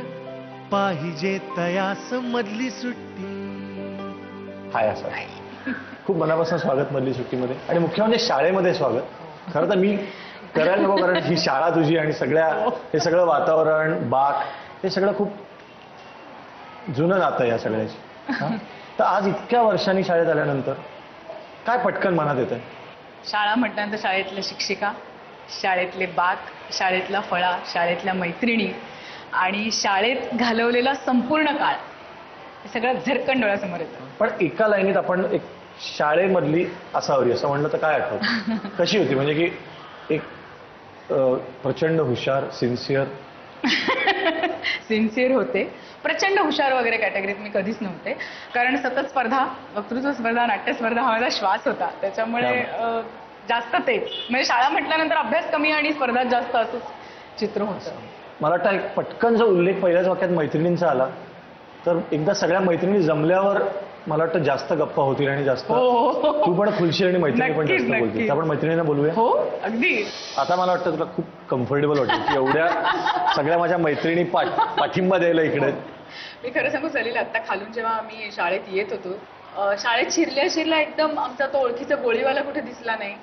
पाहिजे तयास मधली सुट्टी. हाय असं खूप मनापासून स्वागत मधली सुट्टीमध्ये आणि मुख्य म्हणजे शाळेमध्ये स्वागत. खरं तर मी करायला नको, कारण ही शाळा तुझी आणि हे सगळं वातावरण बाक हे सगळं खूप जुनं नातं या सगळ्याची. तर आज इतक्या वर्षांनी शाळेत आल्यानंतर काय पटकन मनात येतं? शाळा म्हटल्यानंतर शाळेतल्या शिक्षिका, शाळेतले बाक, शाळेतला फळा, शाळेतल्या मैत्रिणी आणि शाळेत घालवलेला संपूर्ण काळ हे सगळं झरकन डोळ्यासमोर येतं. पण एका लाईनीत आपण एक शाळेमधली असावरी असं म्हणलं तर काय आठवतं? कशी होती? म्हणजे की एक प्रचंड हुशार, सिन्सिअर होते. प्रचंड हुशार वगैरे कॅटेगरीत मी कधीच नव्हते, कारण सतत स्पर्धा, वक्तृत्व स्पर्धा, नाट्यस्पर्धा हा माझा श्वास होता. त्याच्यामुळे जास्त तेच, म्हणजे शाळा म्हटल्यानंतर अभ्यास कमी आणि स्पर्धात जास्त असंच चित्र होतं. मला वाटतं एक पटकन जो उल्लेख पहिल्याच वाक्यात मैत्रिणींचा आला तर एकदा सगळ्या मैत्रिणी जमल्यावर मला वाटतं जास्त गप्पा होतील आणि जास्त तू पण खुलशील आणि मैत्रिणी पण जास्त बोलतील. आपण मैत्रिणींना बोलूया. हो अगदी. आता मला वाटतं तुला खूप कम्फर्टेबल वाटतं की एवढ्या सगळ्या माझ्या मैत्रिणी पाठिंबा द्यायला इकडे. मी खरं सांगू सलील, आता खालून जेव्हा आम्ही शाळेत येत होतो, शाळेत शिरल्या एकदम आमचा तो ओळखीचा गोळीवाला कुठे दिसला नाही.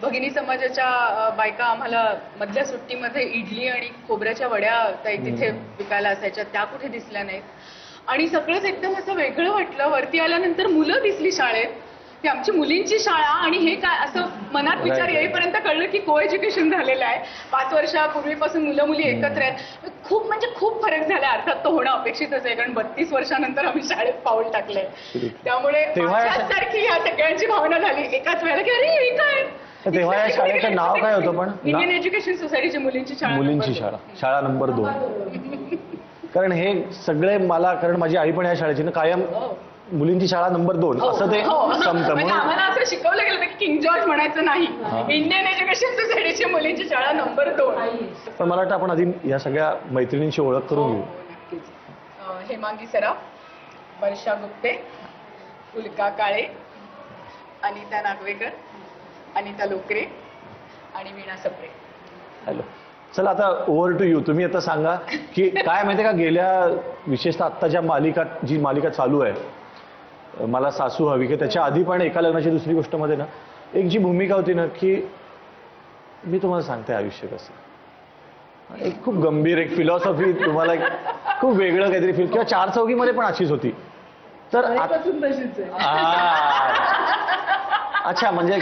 भगिनी समाजाच्या बायका आम्हाला मधल्या सुट्टीमध्ये इडली आणि खोबऱ्याच्या वड्या तिथे विकायला असायच्या, त्या कुठे दिसल्या नाहीत. आणि सगळंच एकदम असं वेगळं वाटलं. वरती आल्यानंतर मुलं दिसली शाळेत, ती आमची मुलींची शाळा. आणि हे काय असं मनात विचार येईपर्यंत कळलं की को एज्युकेशन झालेलं आहे. 5 वर्षापूर्वीपासून मुलं मुली एकत्र आहेत. खूप म्हणजे खूप फरक झाला. अर्थात तो होणं अपेक्षितच आहे, कारण 32 वर्षानंतर आम्ही शाळेत पाऊल टाकलंय. त्यामुळे सारखी ह्या सगळ्यांची भावना झाली एकाच वेळेला की अरे हे काय. तेव्हा या शाळेचं नाव काय होतं? पण इंडियन एज्युकेशन सोसायटीची मुलींची शाळा, शाळा नंबर 2. कारण हे सगळे मला, कारण माझी आई पण या शाळेची ना, कायम मुलींची शाळा नंबर 2 असं ते संपतं. म्हणून आम्हाला असं शिकवलं गेलं की किंग जॉर्ज म्हणायचं नाही, इंडियन एज्युकेशन सोसायटीची मुलींची शाळा नंबर 2. पण मला वाटतं आपण आधी या सगळ्या मैत्रिणींची ओळख करून घेऊ. नक्कीच. हेमांगी सराफ, वर्षा गुप्ते, फुलका काळे, अनिता नागवेकर, अनिता लोकरे आणि वीणा सप्रे. हॅलो. चला आता ओव्हर टू यू. तुम्ही आता सांगा की काय माहिती का, गेल्या विशेषतः आत्ता जी मालिका चालू आहे मला सासू हवी, की त्याच्या आधी पण एका लग्नाची दुसरी गोष्ट मध्ये ना एक जी भूमिका होती ना, की मी तुम्हाला सांगते आयुष्य कसं, एक खूप गंभीर एक फिलॉसॉफी तुम्हाला खूप वेगळं काहीतरी फील, किंवा 4 चौघीमध्ये पण अशीच होती. तर अच्छा, म्हणजे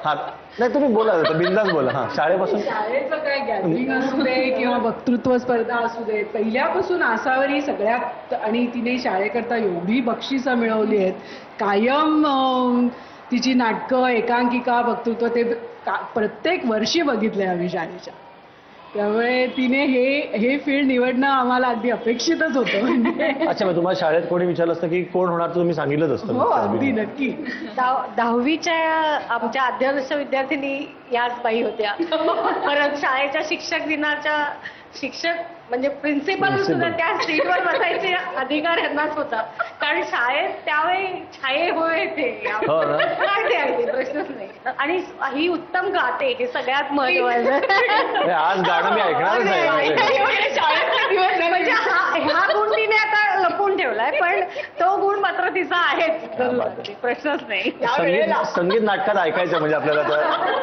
हा नाही तुम्ही बोला, बिंदास बोला. हा, शाळेपासून शाळेचं काय गॅदरिंग असू दे किंवा वक्तृत्व स्पर्धा असू दे, पहिल्यापासून आसावरी सगळ्यात, आणि तिने शाळेकरता एवढी बक्षिसं मिळवली आहेत. कायम तिची नाटकं, एकांकिका, वक्तृत्व ते प्रत्येक वर्षी बघितलंय आम्ही शाळेच्या. त्यामुळे तिने हे फील्ड निवडणं आम्हाला अगदी अपेक्षितच होतं. म्हणजे अच्छा, मग तुम्हाला शाळेत कोणी विचारलं असतं की कोण होणार, तर तुम्ही सांगितलंच असतं? हो, अगदी नक्की. 10वीच्या आमच्या आद्यवर्ष विद्यार्थिनी याच बाई होत्या. परत शाळेच्या शिक्षक दिनाच्या शिक्षक म्हणजे प्रिन्सिपल सुद्धा त्या सीटवर बसायचे अधिकार यांनाच होता, कारण शाळेत त्यावेळी छाये होय ते प्रश्नच नाही. आणि ही उत्तम गाते, हे सगळ्यात महत्वाचं. आज गाणं मी ऐकणारच आहे. म्हणजे हा गुण तिने आता लपवून ठेवलाय, पण तो गुण मात्र तिचा आहेच, प्रश्नच नाही. संगीत नाटकात ऐकायचं म्हणजे आपल्याला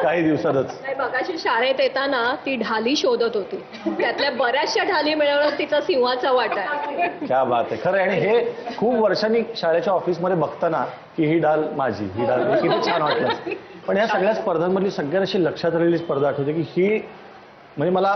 काही दिवसातच. मगाशी शाळेत येताना ती ढाली शोधत होती, त्यातल्या बऱ्याचशा ढाली मिळवणं तिचा सिंहाचा वाटा आहे. क्या बात आहे, खरं. आणि हे खूप वर्षांनी शाळेच्या ऑफिसमध्ये बघताना की ही ढाल माझी, ही ढाल, किती छान वाटलं. पण या सगळ्या स्पर्धांमधली सगळ्यात अशी लक्षात राहिलेली स्पर्धा आठवते की ही म्हणजे मला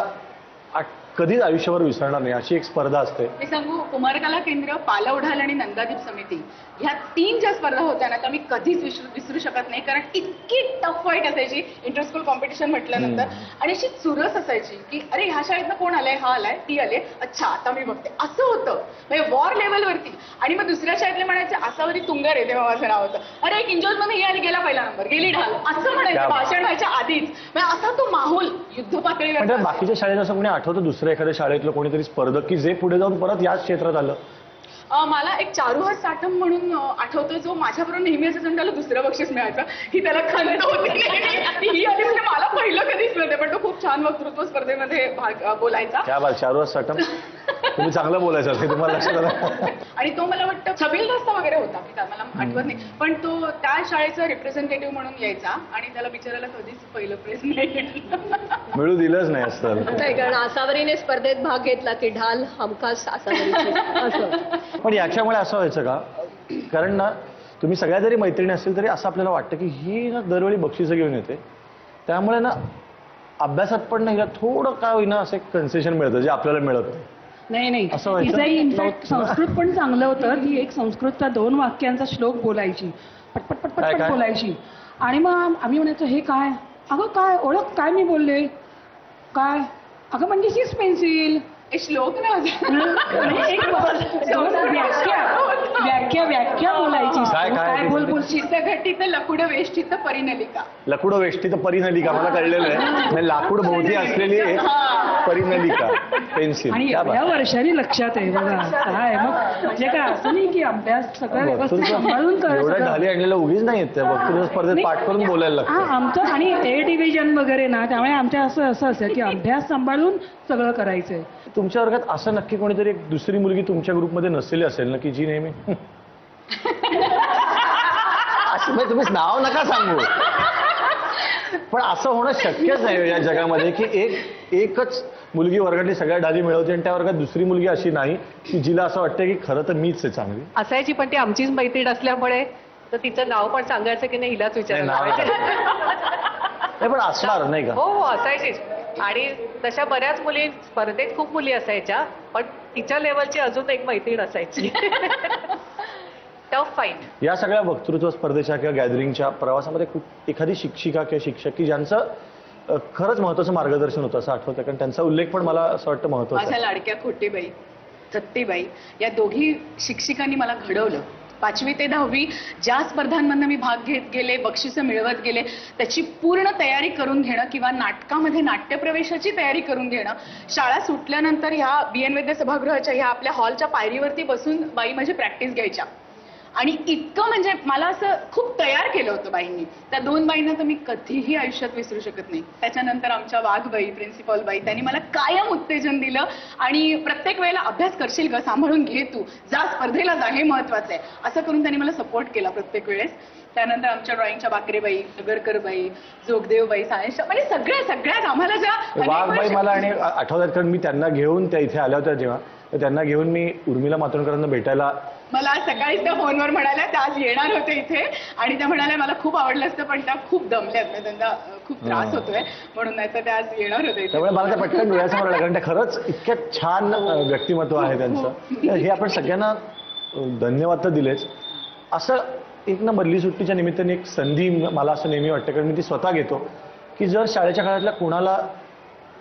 कधीच आयुष्यावर विसरणार नाही अशी एक स्पर्धा असते. मी सांगू, कुमारकला केंद्र, पालवढाल आणि नंदादीप समिती, ह्या 3 ज्या स्पर्धा होत्या ना, त्या मी कधीच विसरू शकत नाही, कारण इतकी टफ फाईट असायची इंटर स्कूल कॉम्पिटिशन म्हटल्यानंतर. आणि अशी चुरस असायची की अरे ह्या शाळेतनं कोण आलंय, हा आलाय, ती आले, अच्छा आता मी बघते, असं होतं म्हणजे वॉर लेवलवरती. आणि मग दुसऱ्या शाळेतले म्हणायचे आसावरी तुंगार आहे, तेव्हा माझं नाव होतं, अरे एक इंजॉज मध्ये ही आली, गेला पहिला नंबर, गेली ढाल, असं म्हणायचं भाषण व्हायच्या आधीच. म्हणजे असा तो माहोल युद्ध पातळीवर. बाकीच्या शाळेत असं कोणी आठवतं, दुसऱ्या एखाद्या शाळेतलं कोणीतरी स्पर्धक की जे पुढे जाऊन परत याच क्षेत्रात आलं? मला एक चारुहास साठम म्हणून आठवतो, जो माझ्याबरोबर नेहमी असं जण त्याला दुसरं बक्षीस मिळायचं, ही त्याला खंत होती. ही आली म्हणजे मला पहिलं कधीच मिळते, पण तो खूप छान वक्तृत्व स्पर्धेमध्ये भाग बोलायचा. क्या बात, चारुहास साठम, तुम्ही चांगलं बोलायचं हे तुम्हाला लक्षात आलं. आणि तो मला वाटतं छबील रस्ता वगैरे होता, मला आठवत नाही, पण तो त्या शाळेचा रिप्रेझेंटेटिव्ह म्हणून यायचा आणि त्याला बिचारायला कधीच पहिलं प्राइज मिळू दिलंच नाही असतं. कारण आसावरीने स्पर्धेत भाग घेतला की ढाल हमखास आसावरीची. पण याच्यामुळे असं व्हायचं का, कारण ना तुम्ही सगळ्या जरी मैत्रिणी असतील तरी असं आपल्याला वाटतं की ही ना दरवेळी बक्षिसं घेऊन येते, त्यामुळे ना अभ्यासात पण नाही थोडं काय होईना असं एक कन्सेशन मिळतं जे आपल्याला मिळत नाही. तिचंही इनफॅक्ट संस्कृत पण चांगलं होतं. ती एक संस्कृतचा 2 वाक्यांचा श्लोक बोलायची, पटपट बोलायची. आणि मग आम्ही म्हणायचो हे काय, अगं काय ओळख, काय मी बोलले, काय, अगं म्हणजे हीच पेन्सिल, श्लोक ना व्याख्या बोलायची. काय बोल चित्तघटित लकुड वेष्टित परिनलिका. लकुड वेष्टित परिनलिका मला कळलेलं आहे, लाकूड भोवती असलेली परिनलिका पेन्सिल. आणि या वर्षांनी लक्षात आहे बघा काय. मग म्हणजे काय असं नाही की अभ्यास सगळं व्यवस्थित सांभाळून एवढ्या ढाली आणलेलं उगीच नाही येत, वक्तृत्व स्पर्धेत पाठ करून बोलायला लागतं. आमचं आणि ए डिव्हिजन वगैरे ना, त्यामुळे आमच्या असं असं की अभ्यास सांभाळून सगळं करायचंय. तुमच्या वर्गात असं नक्की कोणीतरी एक दुसरी मुलगी तुमच्या ग्रुपमध्ये नसलेली असेल ना की जी नेहमी असं, तुम्ही नाव नका सांगू, पण असं होणं शक्यच नाही या जगामध्ये की एकच मुलगी वर्गातली सगळ्या ढाली मिळवते आणि त्या वर्गात दुसरी मुलगी अशी नाही की जिला असं वाटतं की खरं तर मीच आहे चांगली. असायची, पण ती आमचीच मैत्रीण असल्यामुळे तर तिचं नाव पण सांगायचं की नाही हिलाच विचारायचं. पण असणार नाही का? हो असायचीच. आणि तशा बऱ्याच मुली स्पर्धेत खूप मुली असायच्या, पण तिच्या लेवलची अजून एक मैत्रीण असायची. Tough fight. या सगळ्या वक्तृत्व स्पर्धेच्या किंवा गॅदरिंगच्या प्रवासामध्ये एखादी शिक्षिका किंवा शिक्षक की ज्यांचं खरंच महत्वाचं मार्गदर्शन होतं असं आठवतं, कारण त्यांचा उल्लेख पण मला असं वाटतं महत्वाचा. माझ्या लाडक्या खोटीबाई, सत्तीबाई या दोघी शिक्षिकांनी मला घडवलं. 5वी ते 10वी ज्या स्पर्धांमधनं मी भाग घेत गेले, बक्षिसं मिळवत गेले, त्याची पूर्ण तयारी करून घेणं किंवा नाटकामध्ये नाट्यप्रवेशाची तयारी करून घेणं. शाळा सुटल्यानंतर ह्या BN वैद्य सभागृहाच्या ह्या आपल्या हॉलच्या पायरीवरती बसून बाई माझी प्रॅक्टिस घ्यायच्या आणि इतकं म्हणजे मला असं खूप तयार केलं होतं बाईंनी. त्या 2 बाईंना तर मी कधीही आयुष्यात विसरू शकत नाही. त्याच्यानंतर आमच्या वाघबाई, प्रिन्सिपल बाई, त्यांनी मला कायम उत्तेजन दिलं आणि प्रत्येक वेळेला अभ्यास करशील ग, सांभाळून घे, तू जा, स्पर्धेला जा, हे महत्वाचं आहे, असं करून त्यांनी मला सपोर्ट केला प्रत्येक वेळेस. त्यानंतर आमच्या ड्रॉइंगच्या बाकरेबाई, नगरकरबाई, जोगदेवबाई, सायन्सच्या म्हणजे सगळ्याच आम्हाला ज्या वाघबाई मला आणि आठवतात, कारण मी त्यांना घेऊन त्या इथे आल्या होत्या जेव्हा, तर त्यांना घेऊन मी उर्मिला मातोंडकरांना भेटायला, मला सकाळीच त्या फोनवर म्हणाल्या त्या आज येणार होते इथे आणि त्या म्हणाल्या मला खूप आवडलं असतं पण त्या खूप दमल्यात, म्हणजे त्यांना खूप त्रास होतोय म्हणून, नाही तर त्या आज येणार होते. त्यामुळे मला त्या पटकन डोळ्यासमोर आलं, कारण त्या खरंच इतक्या छान व्यक्तिमत्व आहे त्यांचं. हे आपण सगळ्यांना धन्यवाद तर दिलेच. असं एक ना मधली सुट्टीच्या निमित्ताने एक संधी मला असं नेहमी वाटतं, कारण मी ती स्वतः घेतो, की जर शाळेच्या काळातल्या कोणाला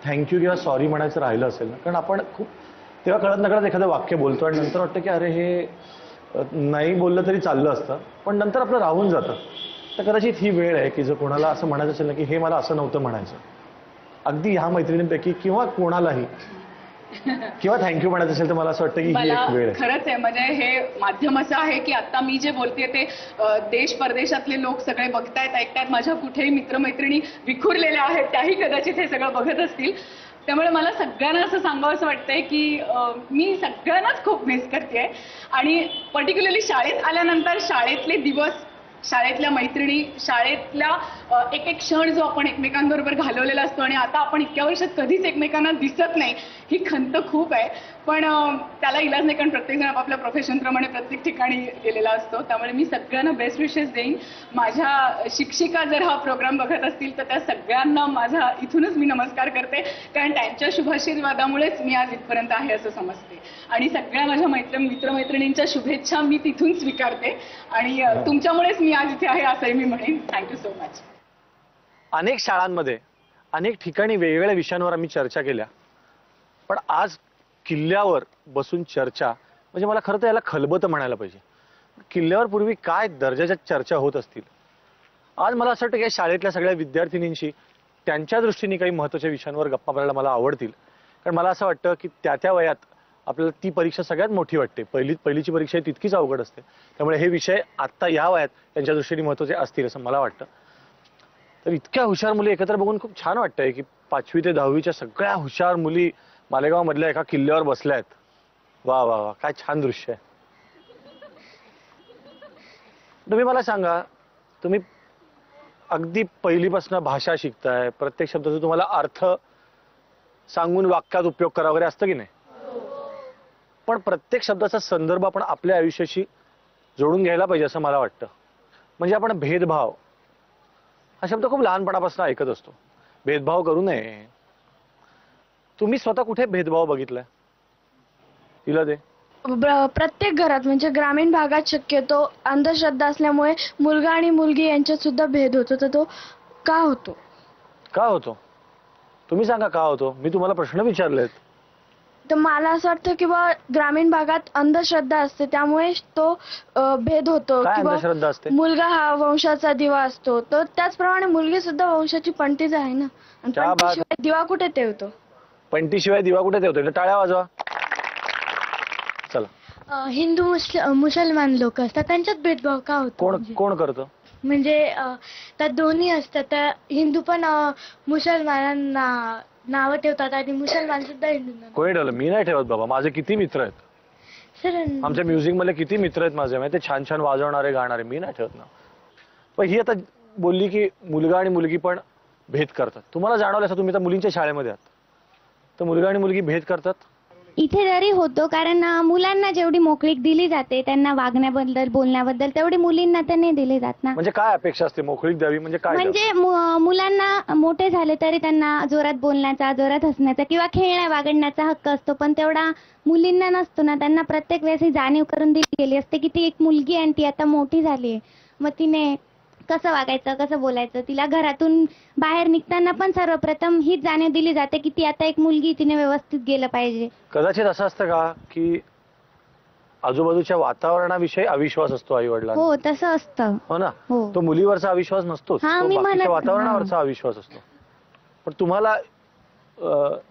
थँक्यू किंवा सॉरी म्हणायचं राहिलं असेल ना, कारण आपण खूप तेव्हा कळत नकळत एखादं वाक्य बोलतो आणि नंतर वाटतं की अरे हे नाही बोललं तरी चाललं असतं, पण नंतर आपलं राहून जातं. तर कदाचित ही वेळ आहे की जर कोणाला असं म्हणायचं असेल ना की हे मला असं नव्हतं म्हणायचं, अगदी ह्या मैत्रिणींपैकी किंवा कोणालाही किंवा थँक्यू म्हणायचं असेल तर मला असं वाटतं की ही एक वेळ आहे. खरंच आहे, म्हणजे हे माध्यम असं आहे की आता मी जे बोलते ते देश परदेशातले लोक सगळे बघतायत, ऐकतायत, माझ्या कुठेही मित्रमैत्रिणी विखुरलेल्या आहेत त्याही कदाचित हे सगळं बघत असतील. त्यामुळे मला सगळ्यांना असं सांगावं असं वाटतंय की मी सगळ्यांनाच खूप मिस करते आणि पर्टिक्युलरली शाळेत आल्यानंतर शाळेतले दिवस, शाळेतल्या मैत्रिणी, शाळेतल्या एक एक क्षण जो आपण एकमेकांबरोबर घालवलेला असतो आणि आता आपण इतक्या वर्षात कधीच एकमेकांना दिसत नाही, ही खंत खूप आहे. पण त्याला इलाज नाही, कारण प्रत्येकजण आपापल्या प्रोफेशनप्रमाणे प्रत्येक ठिकाणी गेलेला असतो. त्यामुळे मी सगळ्यांना बेस्ट विशेस देईन. माझ्या शिक्षिका जर हा प्रोग्राम बघत असतील तर त्या सगळ्यांना माझा इथूनच मी नमस्कार करते, कारण त्यांच्या शुभाशीर्वादामुळेच मी आज इथपर्यंत आहे असं समजते. आणि सगळ्या माझ्या मित्रमैत्रिणींच्या शुभेच्छा मी तिथून स्वीकारते आणि तुमच्यामुळेच मी आज इथे आहे असंही मी म्हणेन. Thank you so much. अनेक शाळांमध्ये अनेक ठिकाणी वेगवेगळ्या विषयांवर आम्ही चर्चा केल्या, पण आज किल्ल्यावर बसून चर्चा म्हणजे मला खरं तर याला खलबतं म्हणायला पाहिजे. किल्ल्यावर पूर्वी काय दर्जाच्या चर्चा होत असतील, आज मला असं वाटतं की शाळेतल्या सगळ्या विद्यार्थिनींशी त्यांच्या दृष्टीने काही महत्त्वाच्या विषयांवर गप्पा मारायला मला आवडतील. कारण मला असं वाटतं की त्या वयात आपल्याला ती परीक्षा सगळ्यात मोठी वाटते. पहिलीची परीक्षा तितकीच अवघड असते. त्यामुळे हे विषय आत्ता या वयात त्यांच्या दृष्टीने महत्त्वाचे असतील असं मला वाटतं. तर इतक्या हुशार मुली एकत्र बघून खूप छान वाटतंय की 5वी ते 10वीच्या सगळ्या हुशार मुली मालेगाव मधल्या एका किल्ल्यावर बसल्या आहेत. वा वा वा, काय छान दृश्य आहे. तुम्ही मला सांगा, तुम्ही अगदी पहिलीपासून भाषा शिकताय, प्रत्येक शब्दाचा तुम्हाला अर्थ सांगून वाक्यात उपयोग करा वगैरे असतं की नाही, पण प्रत्येक शब्दाचा संदर्भ आपण आपल्या आयुष्याशी जोडून घ्यायला पाहिजे असं मला वाटतं. म्हणजे आपण भेदभाव हा शब्द खूप लहानपणापासून ऐकत असतो. भेदभाव करू नये. तुम्ही स्वतः कुठे भेदभाव बघितलाय? तिला दे. प्रत्येक घरात म्हणजे ग्रामीण भागात शक्यतो अंधश्रद्धा असल्यामुळे मुलगा आणि मुलगी यांच्यात सुद्धा भेद होतो. तर तो का होतो? का होतो तुम्ही सांगा, का होतो? मी तुम्हाला प्रश्न विचारलेत. तर मला असं वाटतं की बा ग्रामीण भागात अंधश्रद्धा असते त्यामुळे तो भेद होतो. अंधश्रद्धा असते? मुलगा हा वंशाचा दिवा असतो, तर त्याचप्रमाणे मुलगी सुद्धा वंशाची पणतीच आहे ना. पणतीशिवाय दिवा कुठे ठेवतो? पणतीशिवाय दिवा कुठे ठेवतो? टाळ्या वाजवा. चला. हिंदू मुसलमान लोक असतात त्यांच्यात भेदभाव का होतो? कोण करतं? म्हणजे त्यात दोन्ही असतात. तर हिंदू पण मुसलमानांना नावं ठेवतात आणि मुसलमान सुद्धा हिंदूंना. कोणी ठेवलं? मी नाही ठेवत बाबा. माझे किती मित्र आहेत सर, आमच्या म्युझिक मध्ये किती मित्र आहेत माझे, माहिती, छान छान वाजवणारे, गाणारे. मी नाही ठेवत ना. पण ही आता बोलली की मुलगा आणि मुलगी पण भेद करतात. तुम्हाला जाणवलं असं, तुम्ही तर मुलींच्या शाळेमध्ये आहात, तर मुलगा आणि मुलगी भेद करतात? इथे जरी होतो, कारण मुलांना जेवढी मोकळीक दिली जाते त्यांना वागण्याबद्दल, बोलण्याबद्दल, तेवढी मुलींना तर नाही दिली जात ना. म्हणजे काय अपेक्षा असते मोकळीक द्यावी म्हणजे काय? म्हणजे मुलांना मोठे झाले तरी त्यांना जोरात बोलण्याचा, जोरात हसण्याचा किंवा खेळण्या वागण्याचा हक्क असतो, पण तेवढा मुलींना नसतो ना. त्यांना प्रत्येक वेळेस ही जाणीव करून दिली गेली असते की ती एक मुलगी आणि ती आता मोठी झाली आहे, मग तिने कसं वागायचं, कसं बोलायचं. तिला घरातून बाहेर निघताना पण सर्वप्रथम हीच जाणीव दिली जाते की ती आता एक मुलगी, तिने व्यवस्थित गेलं पाहिजे. कदाचित असं असतं का की आजूबाजूच्या वातावरणाविषयी अविश्वास असतो आई वडिलांना? हो, तसं असतं. हो ना. तो मुलीवरचा अविश्वास नसतो, वातावरणावरचा अविश्वास असतो. पण तुम्हाला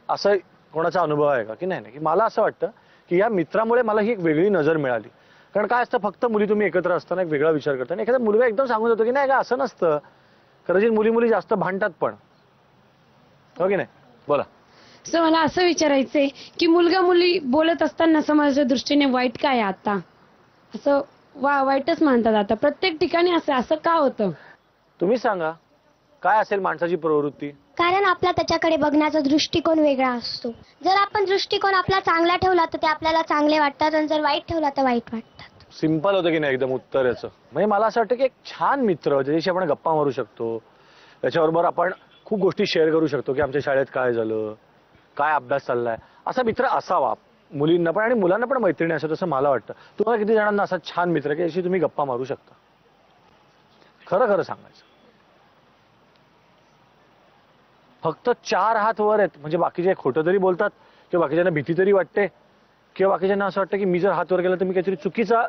असं कोणाचा अनुभव आहे का की नाही? की मला असं वाटतं की या मित्रामुळे मला ही एक वेगळी नजर मिळाली. कारण काय असतं, फक्त मुली तुम्ही एकत्र असताना एक वेगळा विचार करता. एखादा मुलगा एकदम सांगून जातो की नाही का असं नसतं, कदाचित मुली मुली जास्त भांडतात पण, हो की नाही? बोला. सर मला असं विचारायचंय की मुलगा मुली बोलत असताना समाजाच्या दृष्टीने वाईट काय आहे आता? असं वाईटच मानतात आता प्रत्येक ठिकाणी. असं का होतं तुम्ही सांगा, काय असेल माणसाची प्रवृत्ती? कारण आपला त्याच्याकडे बघण्याचा दृष्टिकोन वेगळा असतो. जर आपण दृष्टिकोन आपला चांगला ठेवला तर ते आपल्याला चांगले वाटतात, आणि जर वाईट ठेवला तर वाईट वाटतात. सिंपल होतं की नाही एकदम उत्तर याचं. म्हणजे मला असं वाटतं की एक छान मित्र ज्याच्याशी आपण गप्पा मारू शकतो, त्याच्याबरोबर आपण खूप गोष्टी शेअर करू शकतो की आमच्या शाळेत काय झालं, काय अभ्यास चाललाय, असा मित्र असावा मुलींना पण आणि मुलांना पण मैत्रिणी असं, तसं मला वाटतं. तुम्हाला किती जणांना असा छान मित्र की याशी तुम्ही गप्पा मारू शकता? खरं खरं सांगायचं. फक्त 4 हात वर आहेत म्हणजे बाकीचे खोटं तरी बोलतात किंवा बाकीच्यांना भीती तरी वाटते किंवा बाकीच्यांना असं वाटतं की मी जर हात वर गेला तर मी काहीतरी चुकीचा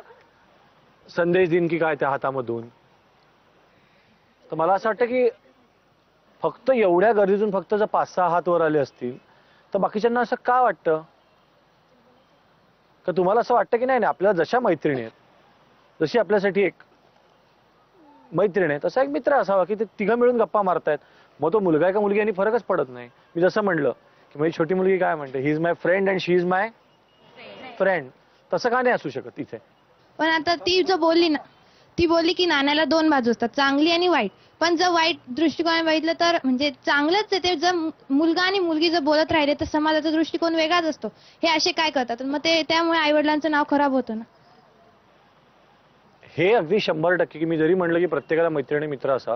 संदेश देईन की काय त्या हातामधून. तर मला असं वाटतं की फक्त एवढ्या गर्दीतून फक्त जर 5-6 हात वर आले असतील तर बाकीच्यांना असं का वाटतं? का तुम्हाला असं वाटतं की नाही आपल्याला जशा मैत्रिणी आहेत, जशी आपल्यासाठी एक मैत्रीण आहे तसा एक मित्र असावा की ते तिघं मिळून गप्पा मारतायत. मग तो मुलगा आहे का मुलगी यांनी फरकच पडत नाही. मी जसं म्हणलं की माझी छोटी मुलगी काय म्हणते, he is my friend and she is my friend. तसं का नाही असू शकत इथे? पण आता ती जो बोलली ना, ती बोलली की नाण्याला 2 बाजू असतात, चांगली आणि वाईट. पण जर वाईट दृष्टिकोनाने बघितलं तर म्हणजे चांगलंच आहे ते. जर मुलगा आणि मुलगी जर बोलत राहिले तर समाजाचा दृष्टिकोन वेगळाच असतो. हे असे काय करतात, मग ते त्यामुळे आई वडिलांचं नाव खराब होतं ना. हे अगदी 100% की मी जरी म्हणलं की प्रत्येकाला मैत्रिणी मित्र असा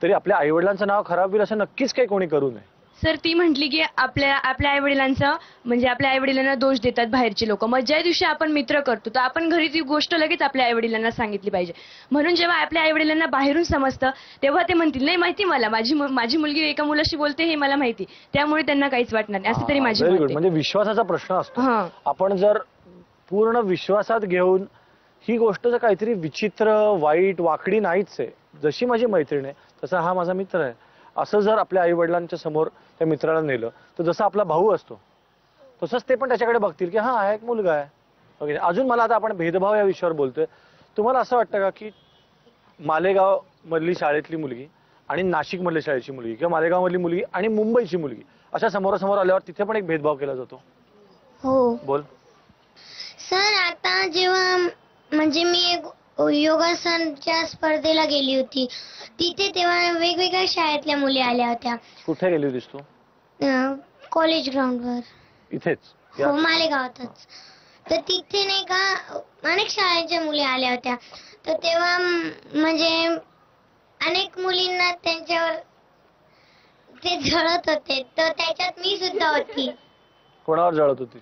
तरी आपल्या आई वडिलांचं नाव खराब होईल असं नक्कीच काही कोणी करू नये. सर ती म्हटली की आपल्या आई वडिलांचं म्हणजे आपल्या आई वडिलांना दोष देतात बाहेरची लोक. मग ज्या दिवशी आपण मित्र करतो तर आपण घरी ती गोष्ट लगेच आपल्या आई वडिलांना सांगितली पाहिजे. म्हणून जेव्हा आपल्या आई वडिलांना बाहेरून समजतं तेव्हा ते म्हणतील नाही माहिती मला माझी मुलगी एका मुलाशी बोलते हे मला माहिती, त्यामुळे त्यांना काहीच वाटणार नाही. असं तरी माझी मत आहे. म्हणजे विश्वासाचा प्रश्न असतो. आपण जर पूर्ण विश्वासात घेऊन ही गोष्ट जर काहीतरी विचित्र वाईट वाकडी नाहीच आहे, जशी माझी मैत्रीण आहे तसा हा माझा मित्र आहे, असं जर आपल्या आई वडिलांच्या समोर त्या मित्राला नेलं तर जसा आपला भाऊ असतो तसंच ते पण त्याच्याकडे बघतील की हा एक मुलगा आहे. ओके. अजून मला आता आपण भेदभाव या विषयावर बोलतोय, तुम्हाला असं वाटतं का की मालेगाव मधली शाळेतली मुलगी आणि नाशिक मधल्या शाळेची मुलगी किंवा मालेगाव मधली मुलगी आणि मुंबईची मुलगी अशा समोरासमोर आल्यावर तिथे पण एक भेदभाव केला जातो? हो बोल सर. आता जेव्हा म्हणजे मी एक योगासनच्या स्पर्धेला गेली होती तिथे, तेव्हा वेगवेगळ्या शाळेतल्या मुली आल्या होत्या. कुठे गेली होतीस तू? कॉलेज ग्राउंडवर. इथेच? हो मालेगावातच. तर तिथे नाही का अनेक शाळेच्या मुली आल्या होत्या. तर तेव्हा म्हणजे अनेक मुलींना त्यांच्यावर ते जळत होते, तर त्याच्यात मी सुद्धा होती. कोणावर जळत होती?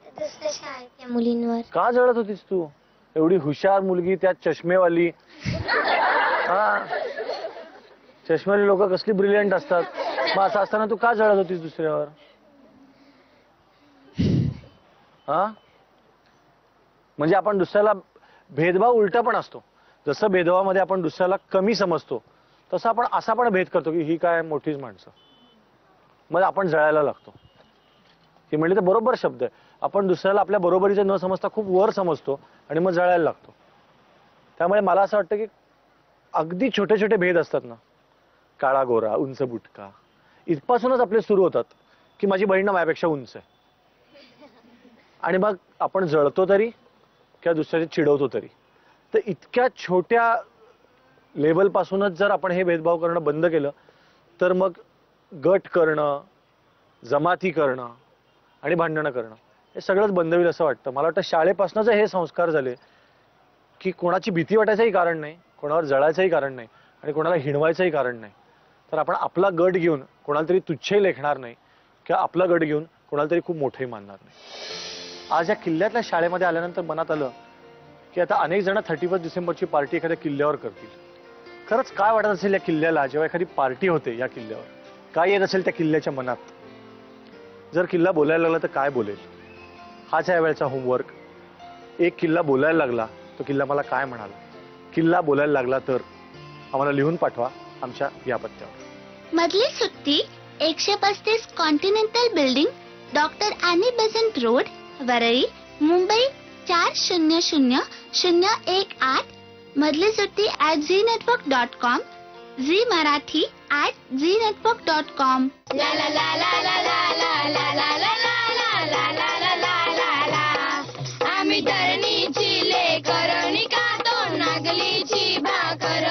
दुसऱ्या शाळेतल्या मुलींवर. का जळत होतीस तू? एवढी हुशार मुलगी, त्यात चष्मेवाली. चष्मेवाली लोक कसली ब्रिलियंट असतात. मग असं असताना तू का जळत होतीस दुसऱ्यावर? म्हणजे आपण दुसऱ्याला भेदभाव उलटा पण असतो. जसं भेदभावामध्ये आपण दुसऱ्याला कमी समजतो तसं आपण असा पण भेद करतो की ही काय मोठीच माणसं, मग आपण जळायला लागतो. ती म्हणली तर बरोबर शब्द आहे. आपण दुसऱ्याला आपल्या बरोबरीचं न समजता खूप वर समजतो आणि मग जळायला लागतो. त्यामुळे मला असं वाटतं की अगदी छोटे छोटे भेद असतात ना, काळा गोरा उंच बुटका, इथपासूनच आपले सुरू होतात की माझी बहीण माझ्यापेक्षा उंच आहे आणि मग आपण जळतो तरी किंवा दुसऱ्याची चिडवतो तरी. तर इतक्या छोट्या लेवल पासूनच जर आपण हे भेदभाव करणं बंद केलं तर मग गट करणं, जमाती करणं आणि भांडणं करणं हे सगळंच बंद होईल असं वाटतं. मला वाटतं शाळेपासूनच हे संस्कार झाले की कोणाची भीती वाटायचंही कारण नाही, कोणावर जळायचंही कारण नाही आणि कोणाला हिणवायचंही कारण नाही. तर आपण आपला गट घेऊन कोणाला तरी तुच्छही लेखणार नाही किंवा आपला गट घेऊन कोणाला तरी खूप मोठंही मानणार नाही. आज या किल्ल्यातल्या शाळेमध्ये आल्यानंतर मनात आलं की आता अनेक जण 31 डिसेंबरची पार्टी एखाद्या किल्ल्यावर करतील. खरंच काय वाटत असेल या किल्ल्याला जेव्हा एखादी पार्टी होते या किल्ल्यावर? काय येत असेल त्या किल्ल्याच्या मनात? जर किल्ला बोलायला लागला तर काय बोलेल? हाच या वेळेचा होमवर्क. एक किल्ला बोलायला लागला तो किल्ला मला काय म्हणाला? किल्ला बोलायला लागला तर आम्हाला लिहून पाठवा आमच्या या पत्त्यावर. मधली सुट्टी 135 continental building, doctor Annie Besant road, Worli, Mumbai 4000 018 मधली सुट्टी @ZNetwork.com, झी मराठी @ZNetwork.com. ला ला ला ला ला ला ला ला ला ला ला ला ला ला ला ला. आम्ही धरणीची लेकरणी खातो नागलीची भाकर.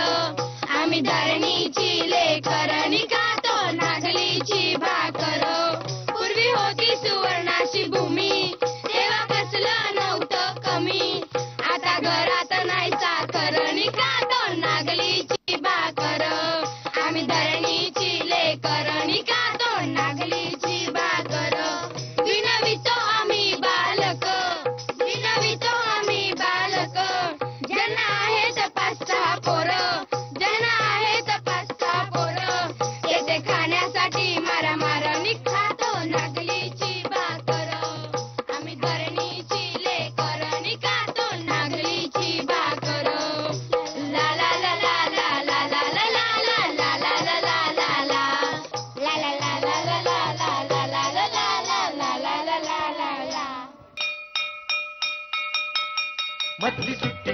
आम्ही धरणीची लेकरणी खातो नागलीची भाकर. पूर्वी होती सुवर्णाची भूमी, तेव्हा कसलं नव्हतं कमी. आता घरात नाही साखर नि खातो नागलीची भाकर. आम्ही धरणीची लेकर नि खातो नागलीची भाकर. विनवितो आम्ही बालक, विनवितो आम्ही बालक. ज्यांना आहेत 5-6 पोरं, ज्यांना आहेत 5-6 पोरं, येते खाण्यासाठी मारामार नि खातो नागलीची भाकर. आम्ही धरणीची लेकर नि खातो नागलीची भाकर. ला ला ला ला ला ला ला ला ला ला ला ला ला ला ला. ला ला ला ला ला ला ला ला ला ला ला ला ला ला ला ला ला. मधली सुट्टी